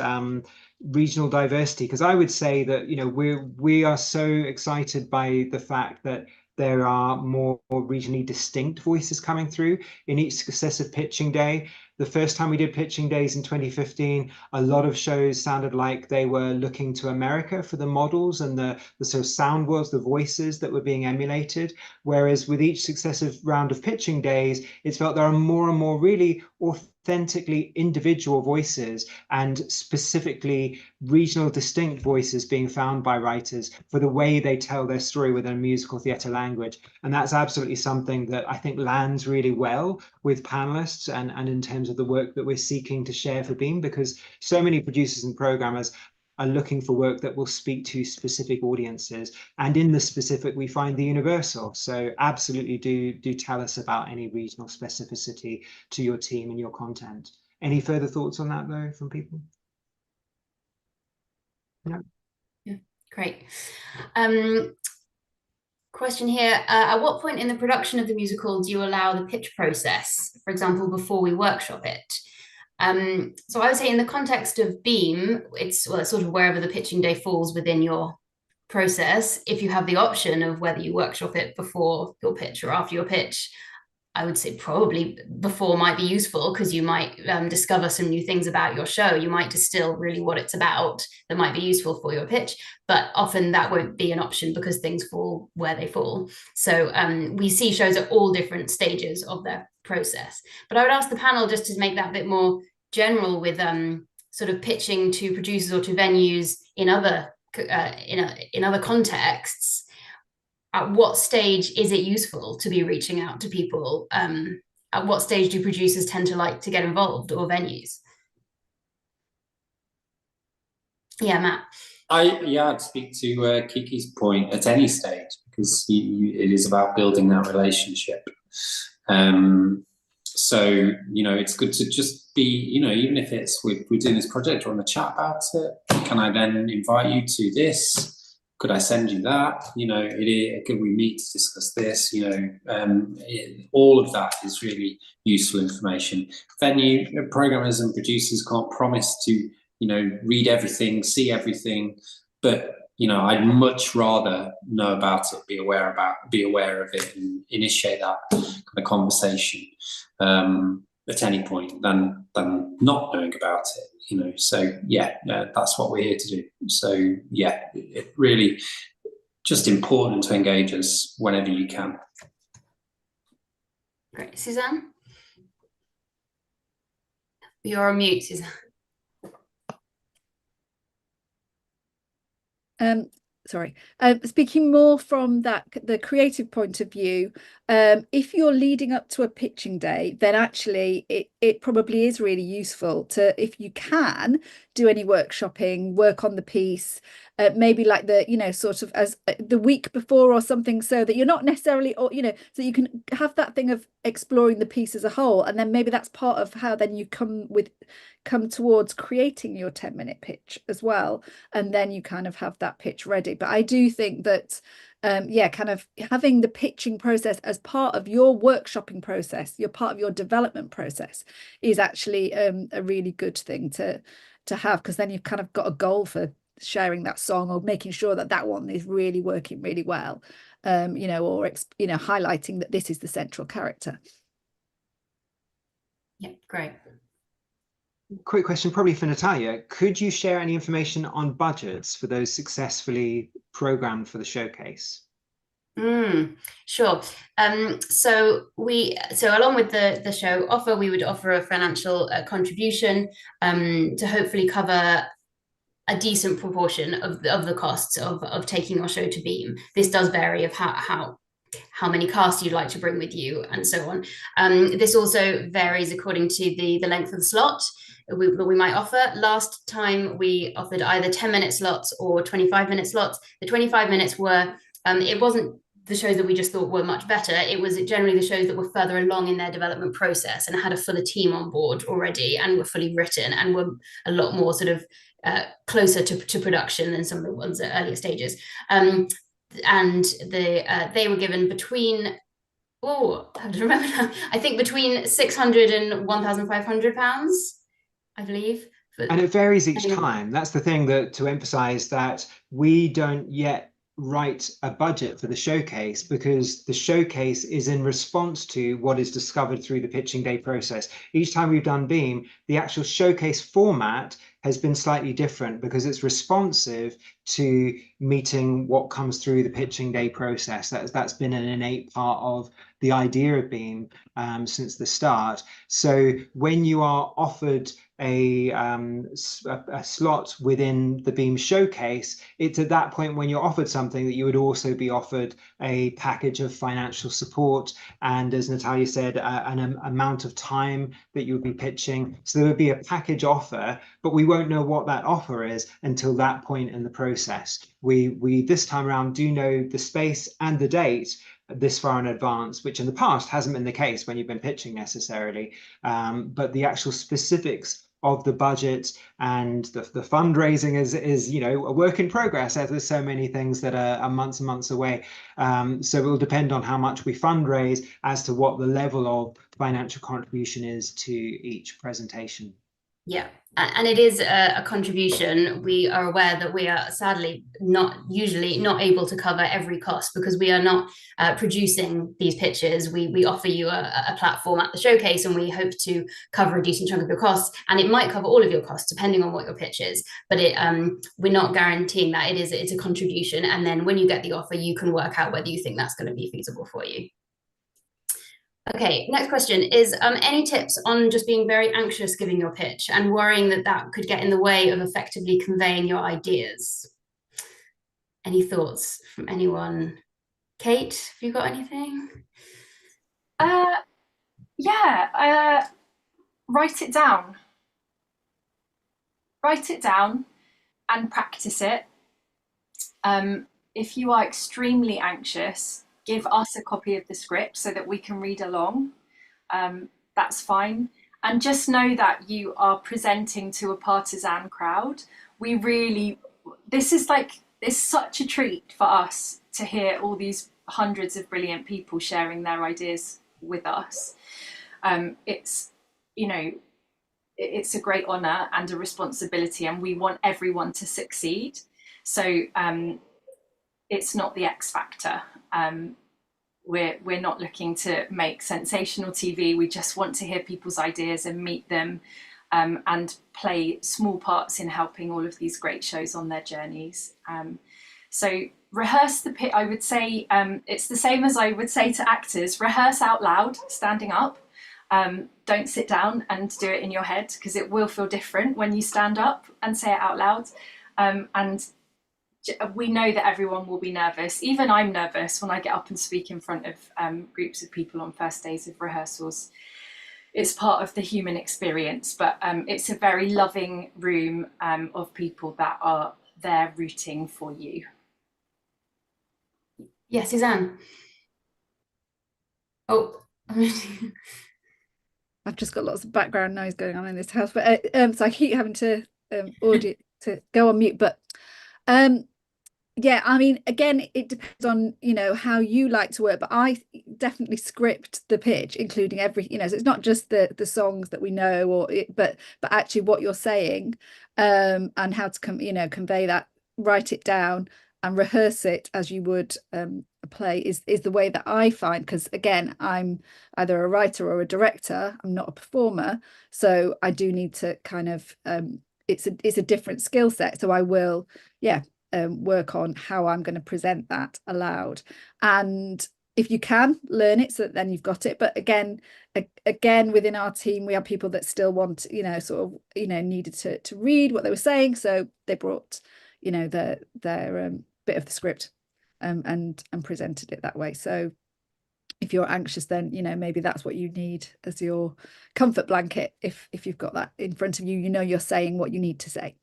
regional diversity? Because I would say that, you know, we are so excited by the fact that there are more regionally distinct voices coming through in each successive pitching day. The first time we did pitching days in 2015, a lot of shows sounded like they were looking to America for the models and the sort of sound worlds, the voices that were being emulated. Whereas with each successive round of pitching days, it's felt there are more and more really authentically individual voices and specifically regional distinct voices being found by writers for the way they tell their story within a musical theatre language. And that's absolutely something that I think lands really well with panelists and in terms of the work that we're seeking to share for BEAM, because so many producers and programmers are looking for work that will speak to specific audiences, and in the specific we find the universal. So absolutely do tell us about any regional specificity to your team and your content. Any further thoughts on that though from people? No. Yeah, great. Question here, at what point in the production of the musical do you allow the pitch process, for example, before we workshop it? So I would say in the context of BEAM, it's sort of wherever the pitching day falls within your process. If you have the option of whether you workshop it before your pitch or after your pitch, I would say probably before might be useful, because you might discover some new things about your show. You might distill really what it's about that might be useful for your pitch, but often that won't be an option because things fall where they fall. So we see shows at all different stages of their process. But I would ask the panel just to make that a bit more general with sort of pitching to producers or to venues in other in other contexts, at what stage is it useful to be reaching out to people? At what stage do producers tend to like to get involved, or venues? Yeah, Matt. I'd speak to Kiki's point at any stage, because it is about building that relationship. So, it's good to just be, even if it's we're doing this project or on the chat about it, can I then invite you to this? Could I send you that? Could we meet to discuss this? All of that is really useful information. Venue programmers and producers can't promise to, read everything, see everything, but I'd much rather know about it, be aware of it, and initiate that kind of conversation at any point than not knowing about it. So that's what we're here to do. So it really just important to engage us whenever you can. Great. Suzanne? You're on mute, Suzanne. Sorry, speaking more from the creative point of view, if you're leading up to a pitching day, then actually it probably is really useful to, if you can, do any workshopping, work on the piece, maybe like sort of as the week before or something, so that you're not necessarily, or so you can have that thing of exploring the piece as a whole, and then maybe that's part of how then you come towards creating your 10-minute pitch as well, and then you kind of have that pitch ready. But I do think that kind of having the pitching process as part of your workshopping process, part of your development process, is actually a really good thing to have, because then you've kind of got a goal for sharing that song, or making sure that one is really working really well, or highlighting that this is the central character. Yeah, great. Quick question, probably for Natalia. Could you share any information on budgets for those successfully programmed for the showcase? Sure. So along with the show offer, we would offer a financial contribution to hopefully cover a decent proportion of the costs of taking your show to Beam. This does vary of how many casts you'd like to bring with you, and so on. This also varies according to the length of the slot that we might offer. Last time we offered either 10-minute slots or 25-minute slots. The 25 minutes were, it wasn't the shows that we just thought were much better. It was generally the shows that were further along in their development process and had a fuller team on board already, and were fully written, and were a lot more sort of closer to production than some of the ones at earlier stages. And they were given between, I have to remember now, I think between £600 and £1,500, I believe. And it varies each time. That's the thing, that to emphasize that we don't yet write a budget for the showcase, because the showcase is in response to what is discovered through the pitching day process. Each time we've done Beam, the actual showcase format has been slightly different, because it's responsive to meeting what comes through the pitching day process. That's been an innate part of the idea of Beam since the start. So when you are offered a slot within the Beam showcase, it's at that point when you're offered something that you would also be offered a package of financial support, and, as Natalia said, an amount of time that you would be pitching. So there would be a package offer, but we won't know what that offer is until that point in the process. We this time around do know the space and the date this far in advance, which in the past hasn't been the case when you've been pitching necessarily, but the actual specifics of the budget and the fundraising is a work in progress, as there's so many things that are months and months away. So it will depend on how much we fundraise as to what the level of financial contribution is to each presentation. Yeah, and it is a contribution. We are aware that we are sadly usually not able to cover every cost, because we are not producing these pitches. We offer you a platform at the showcase, and we hope to cover a decent chunk of your costs, and it might cover all of your costs depending on what your pitch is, but we're not guaranteeing that. It's a contribution, and then when you get the offer, you can work out whether you think that's going to be feasible for you. Okay, next question is, any tips on just being very anxious giving your pitch and worrying that could get in the way of effectively conveying your ideas? Any thoughts from anyone? Kate, have you got anything? Yeah, write it down. Write it down and practice it. If you are extremely anxious, give us a copy of the script so that we can read along. That's fine. And just know that you are presenting to a partisan crowd. It's such a treat for us to hear all these hundreds of brilliant people sharing their ideas with us. It's a great honor and a responsibility, and we want everyone to succeed. So it's not the X factor. We're not looking to make sensational TV. We just want to hear people's ideas and meet them, and play small parts in helping all of these great shows on their journeys. So rehearse the pitch. I would say it's the same as I would say to actors: rehearse out loud, standing up. Don't sit down and do it in your head, because it will feel different when you stand up and say it out loud. And we know that everyone will be nervous. Even I'm nervous when I get up and speak in front of groups of people on first days of rehearsals. It's part of the human experience, but it's a very loving room of people that are there rooting for you. Yes, Suzanne. Oh, I've just got lots of background noise going on in this house, but so I keep having to audio to go on mute. But yeah, I mean, again, it depends on, how you like to work, but I definitely script the pitch, including so it's not just the songs that we know, but actually what you're saying, and how to convey that. Write it down and rehearse it as you would a play is the way that I find, because again, I'm either a writer or a director. I'm not a performer, so I do need to kind of it's a different skill set. So I will work on how I'm going to present that aloud, and if you can learn it so that then you've got it. But again within our team, we have people that still want needed to read what they were saying, so they brought their bit of the script and presented it that way. So if you're anxious, then maybe that's what you need as your comfort blanket. If you've got that in front of you, you're saying what you need to say.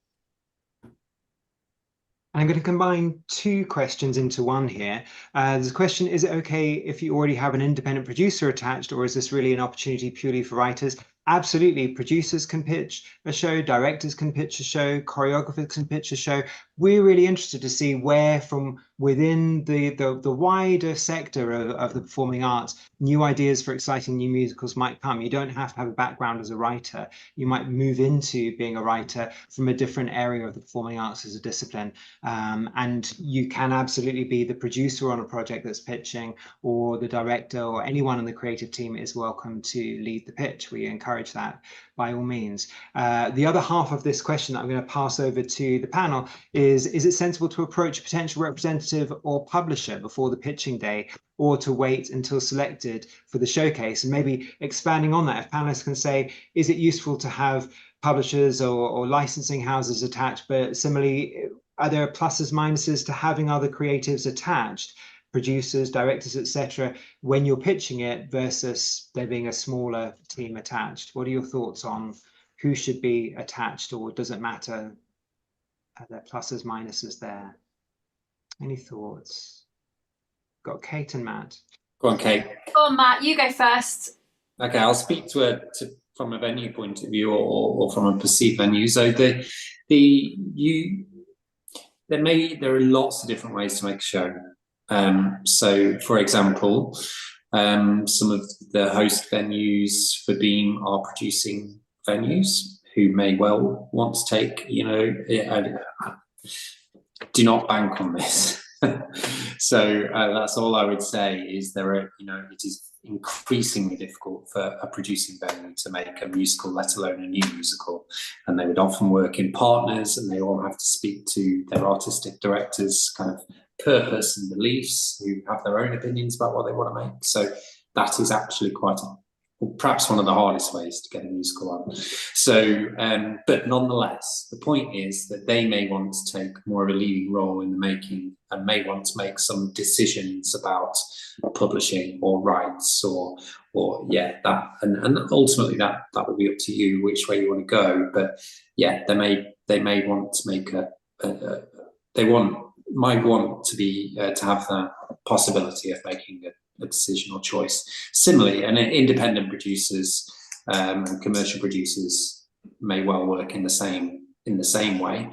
I'm going to combine two questions into one here. There's a question: is it okay if you already have an independent producer attached, or is this really an opportunity purely for writers? Absolutely. Producers can pitch a show, directors can pitch a show, choreographers can pitch a show. We're really interested to see where from within the wider sector of the performing arts, new ideas for exciting new musicals might come. You don't have to have a background as a writer. You might move into being a writer from a different area of the performing arts as a discipline. And you can absolutely be the producer on a project that's pitching, or the director, or anyone in the creative team is welcome to lead the pitch. We encourage that by all means. The other half of this question that I'm going to pass over to the panel is it sensible to approach a potential representative or publisher before the pitching day, or to wait until selected for the showcase? And maybe expanding on that, if panelists can say, is it useful to have publishers or licensing houses attached, but similarly, are there pluses, minuses to having other creatives attached, producers, directors, etc., when you're pitching it versus there being a smaller team attached? What are your thoughts on who should be attached, or does it matter? Are there pluses, minuses there? Any thoughts? Got Kate and Matt. Go on, Kate. Go on, Matt, you go first. Okay, I'll speak from a venue point of view, or from a perceived venue. So there are lots of different ways to make a show. So, for example, some of the host venues for Beam are producing venues who may well want to take, do not bank on this. So that's all I would say, is it is increasingly difficult for a producing venue to make a musical, let alone a new musical. And they would often work in partners, and they all have to speak to their artistic directors' kind of purpose and beliefs, who have their own opinions about what they want to make. So that is actually quite perhaps one of the hardest ways to get a musical on. So, but nonetheless, the point is that they may want to take more of a leading role in the making and may want to make some decisions about publishing or rights or yeah, that, and ultimately that will be up to you which way you want to go. But yeah, they may want to make might want to be to have the possibility of making a decision or choice. Similarly, and independent producers and commercial producers may well work in the same way.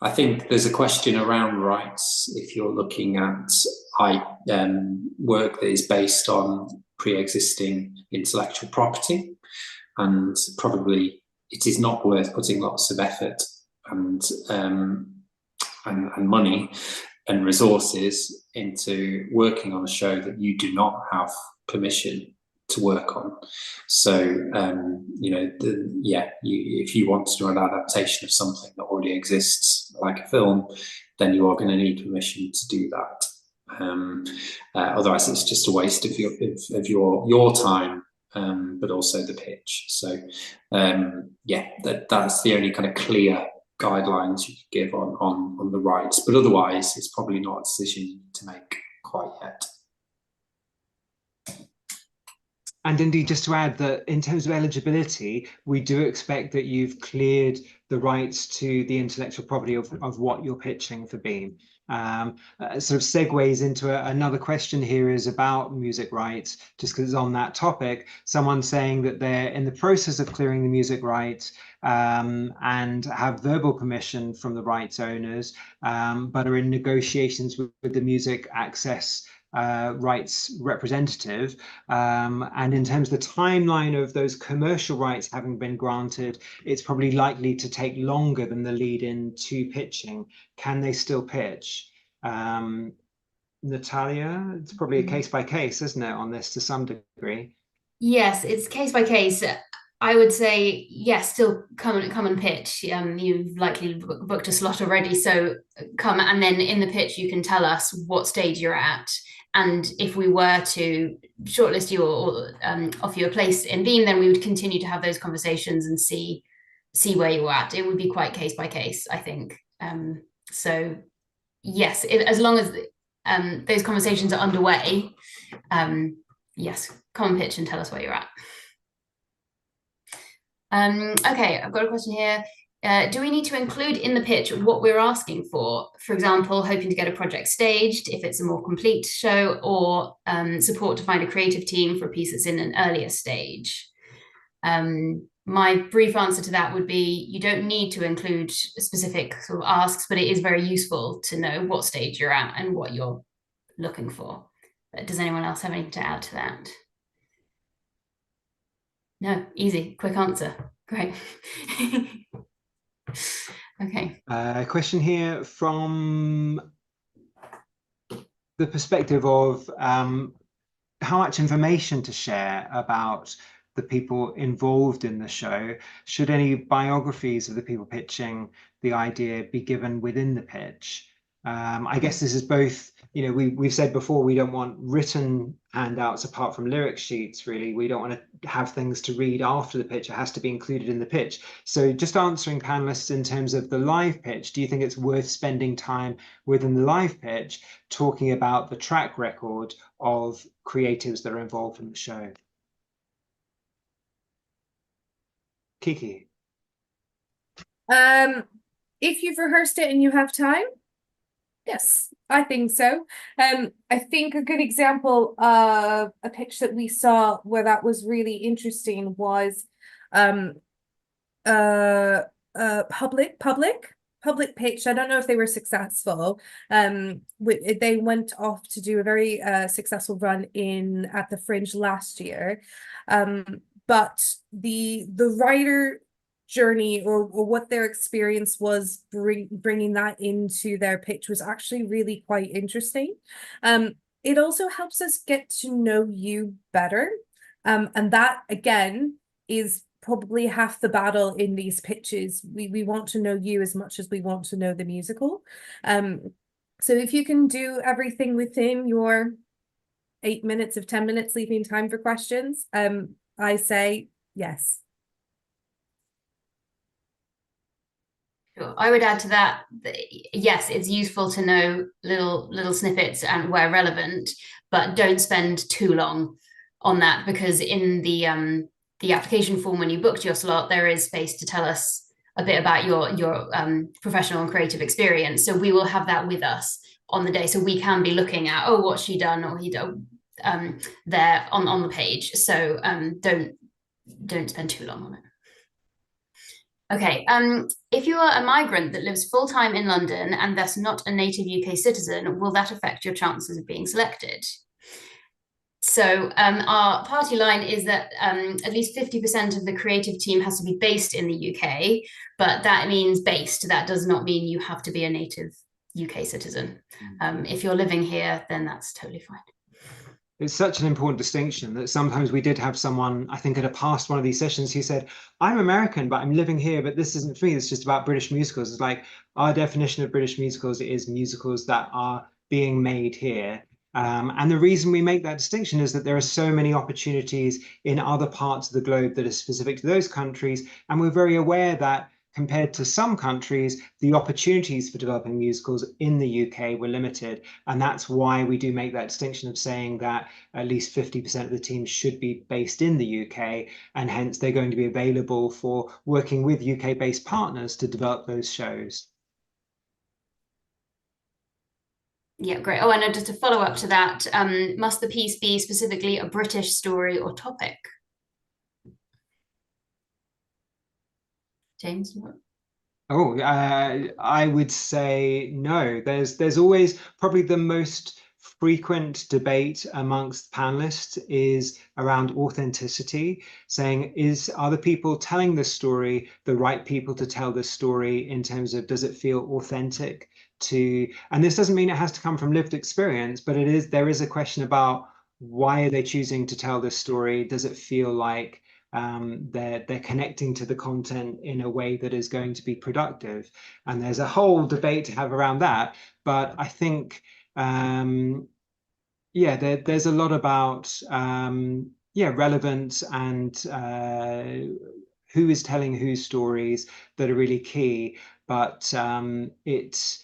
I think there's a question around rights if you're looking at work that is based on pre-existing intellectual property, and probably it is not worth putting lots of effort and money and resources into working on a show that you do not have permission to work on. So you know, if you want to do an adaptation of something that already exists, like a film, then you are going to need permission to do that. Otherwise, it's just a waste of your time, but also the pitch. So yeah, that's the only kind of clear guidelines you could give on the rights, but otherwise it's probably not a decision to make quite yet. And indeed, just to add that in terms of eligibility, we do expect that you've cleared the rights to the intellectual property of what you're pitching for Beam. Sort of segues into another question here is about music rights, just because it's on that topic. Someone saying that they're in the process of clearing the music rights and have verbal permission from the rights owners, but are in negotiations with the music access rights representative, and in terms of the timeline of those commercial rights having been granted, it's probably likely to take longer than the lead-in to pitching. Can they still pitch? Natalia, it's probably a case by case, isn't it, on this to some degree? Yes, it's case by case. I would say yes, still come and pitch. You've likely booked a slot already, so come, and then in the pitch you can tell us what stage you're at. And if we were to shortlist you or offer you a place in Beam, then we would continue to have those conversations and see where you're at. It would be quite case by case, I think. So yes, as long as those conversations are underway, yes, come and pitch and tell us where you're at. Okay, I've got a question here. Do we need to include in the pitch what we're asking for? For example, hoping to get a project staged if it's a more complete show, or support to find a creative team for a piece that's in an earlier stage? My brief answer to that would be you don't need to include specific sort of asks, but it is very useful to know what stage you're at and what you're looking for. But does anyone else have anything to add to that? No, easy, quick answer. Great. Okay. A question here from the perspective of how much information to share about the people involved in the show. Should any biographies of the people pitching the idea be given within the pitch? I guess this is both, you know, we've said before, we don't want written handouts apart from lyric sheets, really. We don't want to have things to read after the pitch. It has to be included in the pitch. So just answering panelists in terms of the live pitch, do you think it's worth spending time within the live pitch talking about the track record of creatives that are involved in the show? Kiki? If you've rehearsed it and you have time, yes, I think so. I think a good example of a pitch that we saw where that was really interesting was public pitch. I don't know if they were successful. They went off to do a very successful run at the Fringe last year. But the writer journey or what their experience was bringing that into their pitch was actually really quite interesting. It also helps us get to know you better, and that again is probably half the battle in these pitches. We want to know you as much as we want to know the musical. So if you can do everything within your 8 minutes of 10 minutes, leaving time for questions, I say yes. Sure. I would add to that, yes, it's useful to know little snippets and where relevant, but don't spend too long on that, because in the application form when you booked your slot, there is space to tell us a bit about your professional and creative experience. So we will have that with us on the day, so we can be looking at, oh, what's she done or he done there on the page. So don't spend too long on it. Okay, if you are a migrant that lives full-time in London and thus not a native UK citizen, will that affect your chances of being selected? So our party line is that at least 50% of the creative team has to be based in the UK, but that means based. That does not mean you have to be a native UK citizen. If you're living here, then that's totally fine. It's such an important distinction that sometimes we did have someone, I think at a past one of these sessions, who said, I'm American, but I'm living here, but this isn't for me. It's just about British musicals. It's like our definition of British musicals is musicals that are being made here. And the reason we make that distinction is that there are so many opportunities in other parts of the globe that are specific to those countries. And we're very aware that compared to some countries, the opportunities for developing musicals in the UK were limited. And that's why we do make that distinction of saying that at least 50% of the team should be based in the UK, and hence they're going to be available for working with UK-based partners to develop those shows. Yeah, great. Oh, and just to follow up to that, must the piece be specifically a British story or topic? James? Oh, I would say no. There's always probably the most frequent debate amongst panelists is around authenticity, saying, are the people telling this story the right people to tell this story in terms of, does it feel authentic to, and this doesn't mean it has to come from lived experience, but there is a question about why are they choosing to tell this story? Does it feel like they're connecting to the content in a way that is going to be productive? And there's a whole debate to have around that. But I think, yeah, there's a lot about, relevance and who is telling whose stories that are really key. But it's,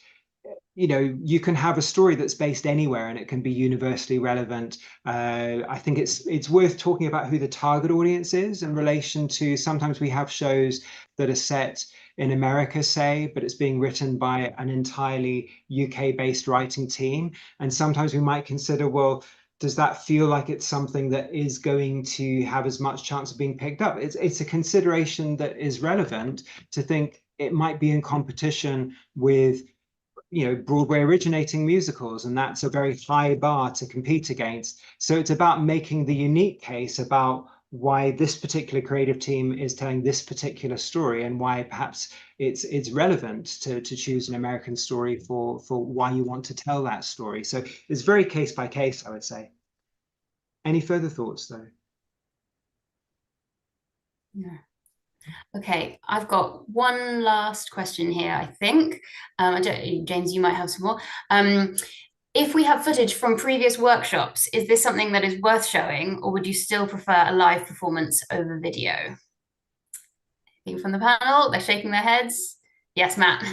you can have a story that's based anywhere and it can be universally relevant. I think it's worth talking about who the target audience is in relation to, sometimes we have shows that are set in America, say, but it's being written by an entirely UK-based writing team. And sometimes we might consider, well, does that feel like it's something that is going to have as much chance of being picked up? It's a consideration that is relevant to think it might be in competition with Broadway originating musicals, and that's a very high bar to compete against. So it's about making the unique case about why this particular creative team is telling this particular story, and why perhaps it's relevant to choose an American story for why you want to tell that story. So it's very case by case, I would say. Any further thoughts though? Yeah. Okay, I've got one last question here, I think. James, you might have some more. If we have footage from previous workshops, is this something that is worth showing, or would you still prefer a live performance over video? Anything from the panel? They're shaking their heads. Yes, Matt?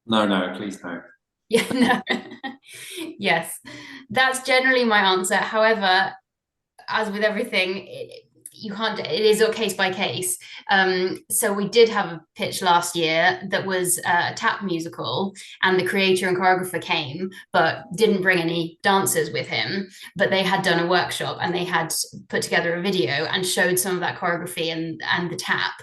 No, please no. Yeah, no. Yes, that's generally my answer. However, as with everything, you can't, it is a case by case. So we did have a pitch last year that was a tap musical, and the creator and choreographer came, but didn't bring any dancers with him. But they had done a workshop and they had put together a video and showed some of that choreography and the tap,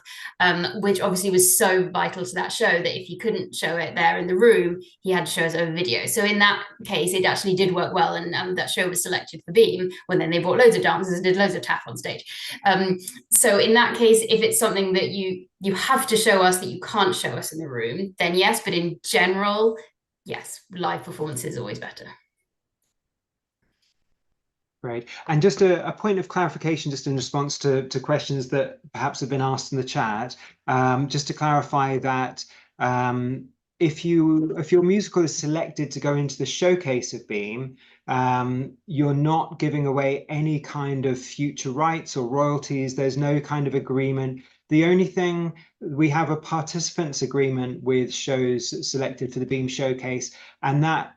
which obviously was so vital to that show that if you couldn't show it there in the room, he had to show us over video. So in that case, it actually did work well, and that show was selected for Beam, when then they brought loads of dancers and did loads of tap on stage. So in that case, if it's something that you have to show us that you can't show us in the room, then yes, but in general, yes, live performance is always better. Great. And just a point of clarification, just in response to questions that perhaps have been asked in the chat, just to clarify that if your musical is selected to go into the showcase of Beam, You're not giving away any kind of future rights or royalties. There's no kind of agreement. The only thing, we have a participants agreement with shows selected for the Beam Showcase, and that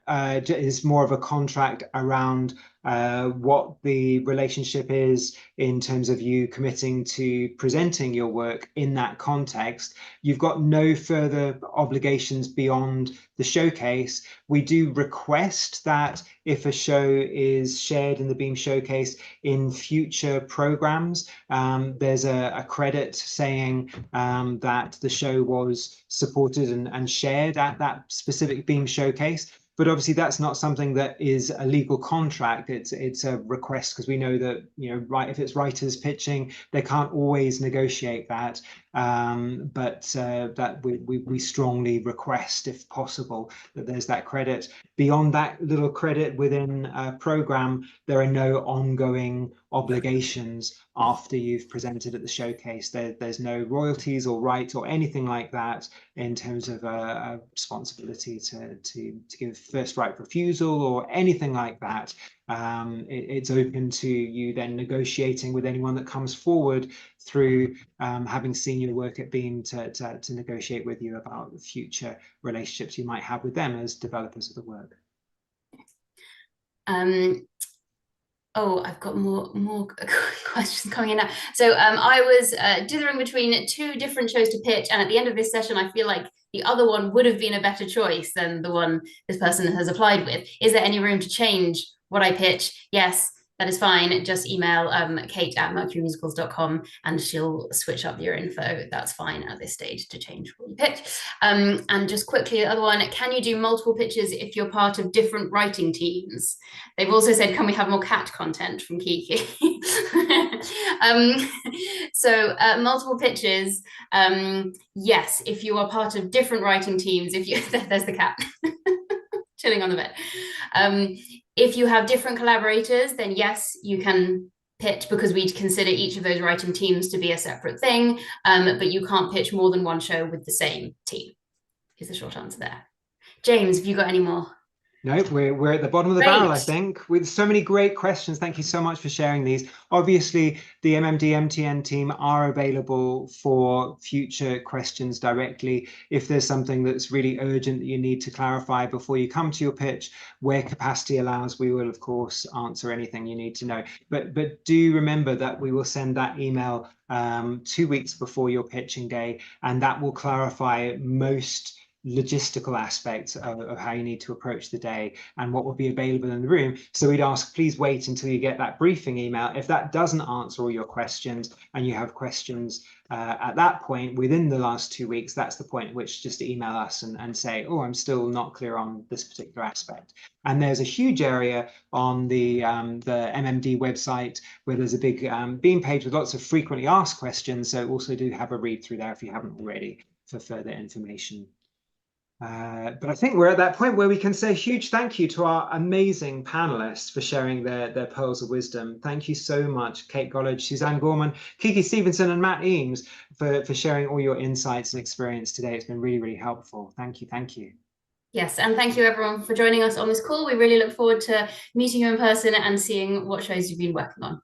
is more of a contract around what the relationship is in terms of you committing to presenting your work in that context. You've got no further obligations beyond the showcase. We do request that if a show is shared in the Beam Showcase in future programs, there's a credit saying that the show was supported and shared at that specific Beam Showcase. But obviously that's not something that is a legal contract. It's a request, because we know that, you know, right, if it's writers pitching, they can't always negotiate that. But that we strongly request, if possible, that there's that credit. Beyond that little credit within a program, there are no ongoing obligations after you've presented at the showcase. There's no royalties or rights or anything like that in terms of a responsibility to give first right refusal or anything like that. It's open to you then negotiating with anyone that comes forward through having seen your work at Beam to negotiate with you about the future relationships you might have with them as developers of the work. Oh, I've got more questions coming in now. So I was dithering between two different shows to pitch, and at the end of this session, I feel like the other one would have been a better choice than the one this person has applied with. Is there any room to change what I pitch? Yes, that is fine. Just email kate@mercurymusicals.com and she'll switch up your info. That's fine at this stage to change what you pitch. And just quickly, the other one, can you do multiple pitches if you're part of different writing teams? They've also said, can we have more cat content from Kiki? So multiple pitches, yes, if you are part of different writing teams, if you, there's the cat chilling on the bed. If you have different collaborators, then yes, you can pitch, because we consider each of those writing teams to be a separate thing, but you can't pitch more than one show with the same team, is the short answer there. James, have you got any more? No, we're at the bottom of the barrel, I think, with so many great questions. Thank you so much for sharing these. Obviously, the MMD MTN team are available for future questions directly. If there's something that's really urgent that you need to clarify before you come to your pitch, where capacity allows, we will, of course, answer anything you need to know. But do remember that we will send that email 2 weeks before your pitching day, and that will clarify most logistical aspects of how you need to approach the day and what will be available in the room. So we'd ask, please wait until you get that briefing email. If that doesn't answer all your questions and you have questions at that point within the last 2 weeks, that's the point at which just email us and say, oh, I'm still not clear on this particular aspect. And there's a huge area on the MMD website where there's a big Beam page with lots of frequently asked questions. So also do have a read through there if you haven't already for further information. But I think we're at that point where we can say a huge thank you to our amazing panelists for sharing their pearls of wisdom. Thank you so much, Kate Golledge, Suzanne Gorman, Kiki Stevenson, and Matt Eames for sharing all your insights and experience today. It's been really, really helpful. Thank you. Thank you. Yes, and thank you everyone for joining us on this call. We really look forward to meeting you in person and seeing what shows you've been working on.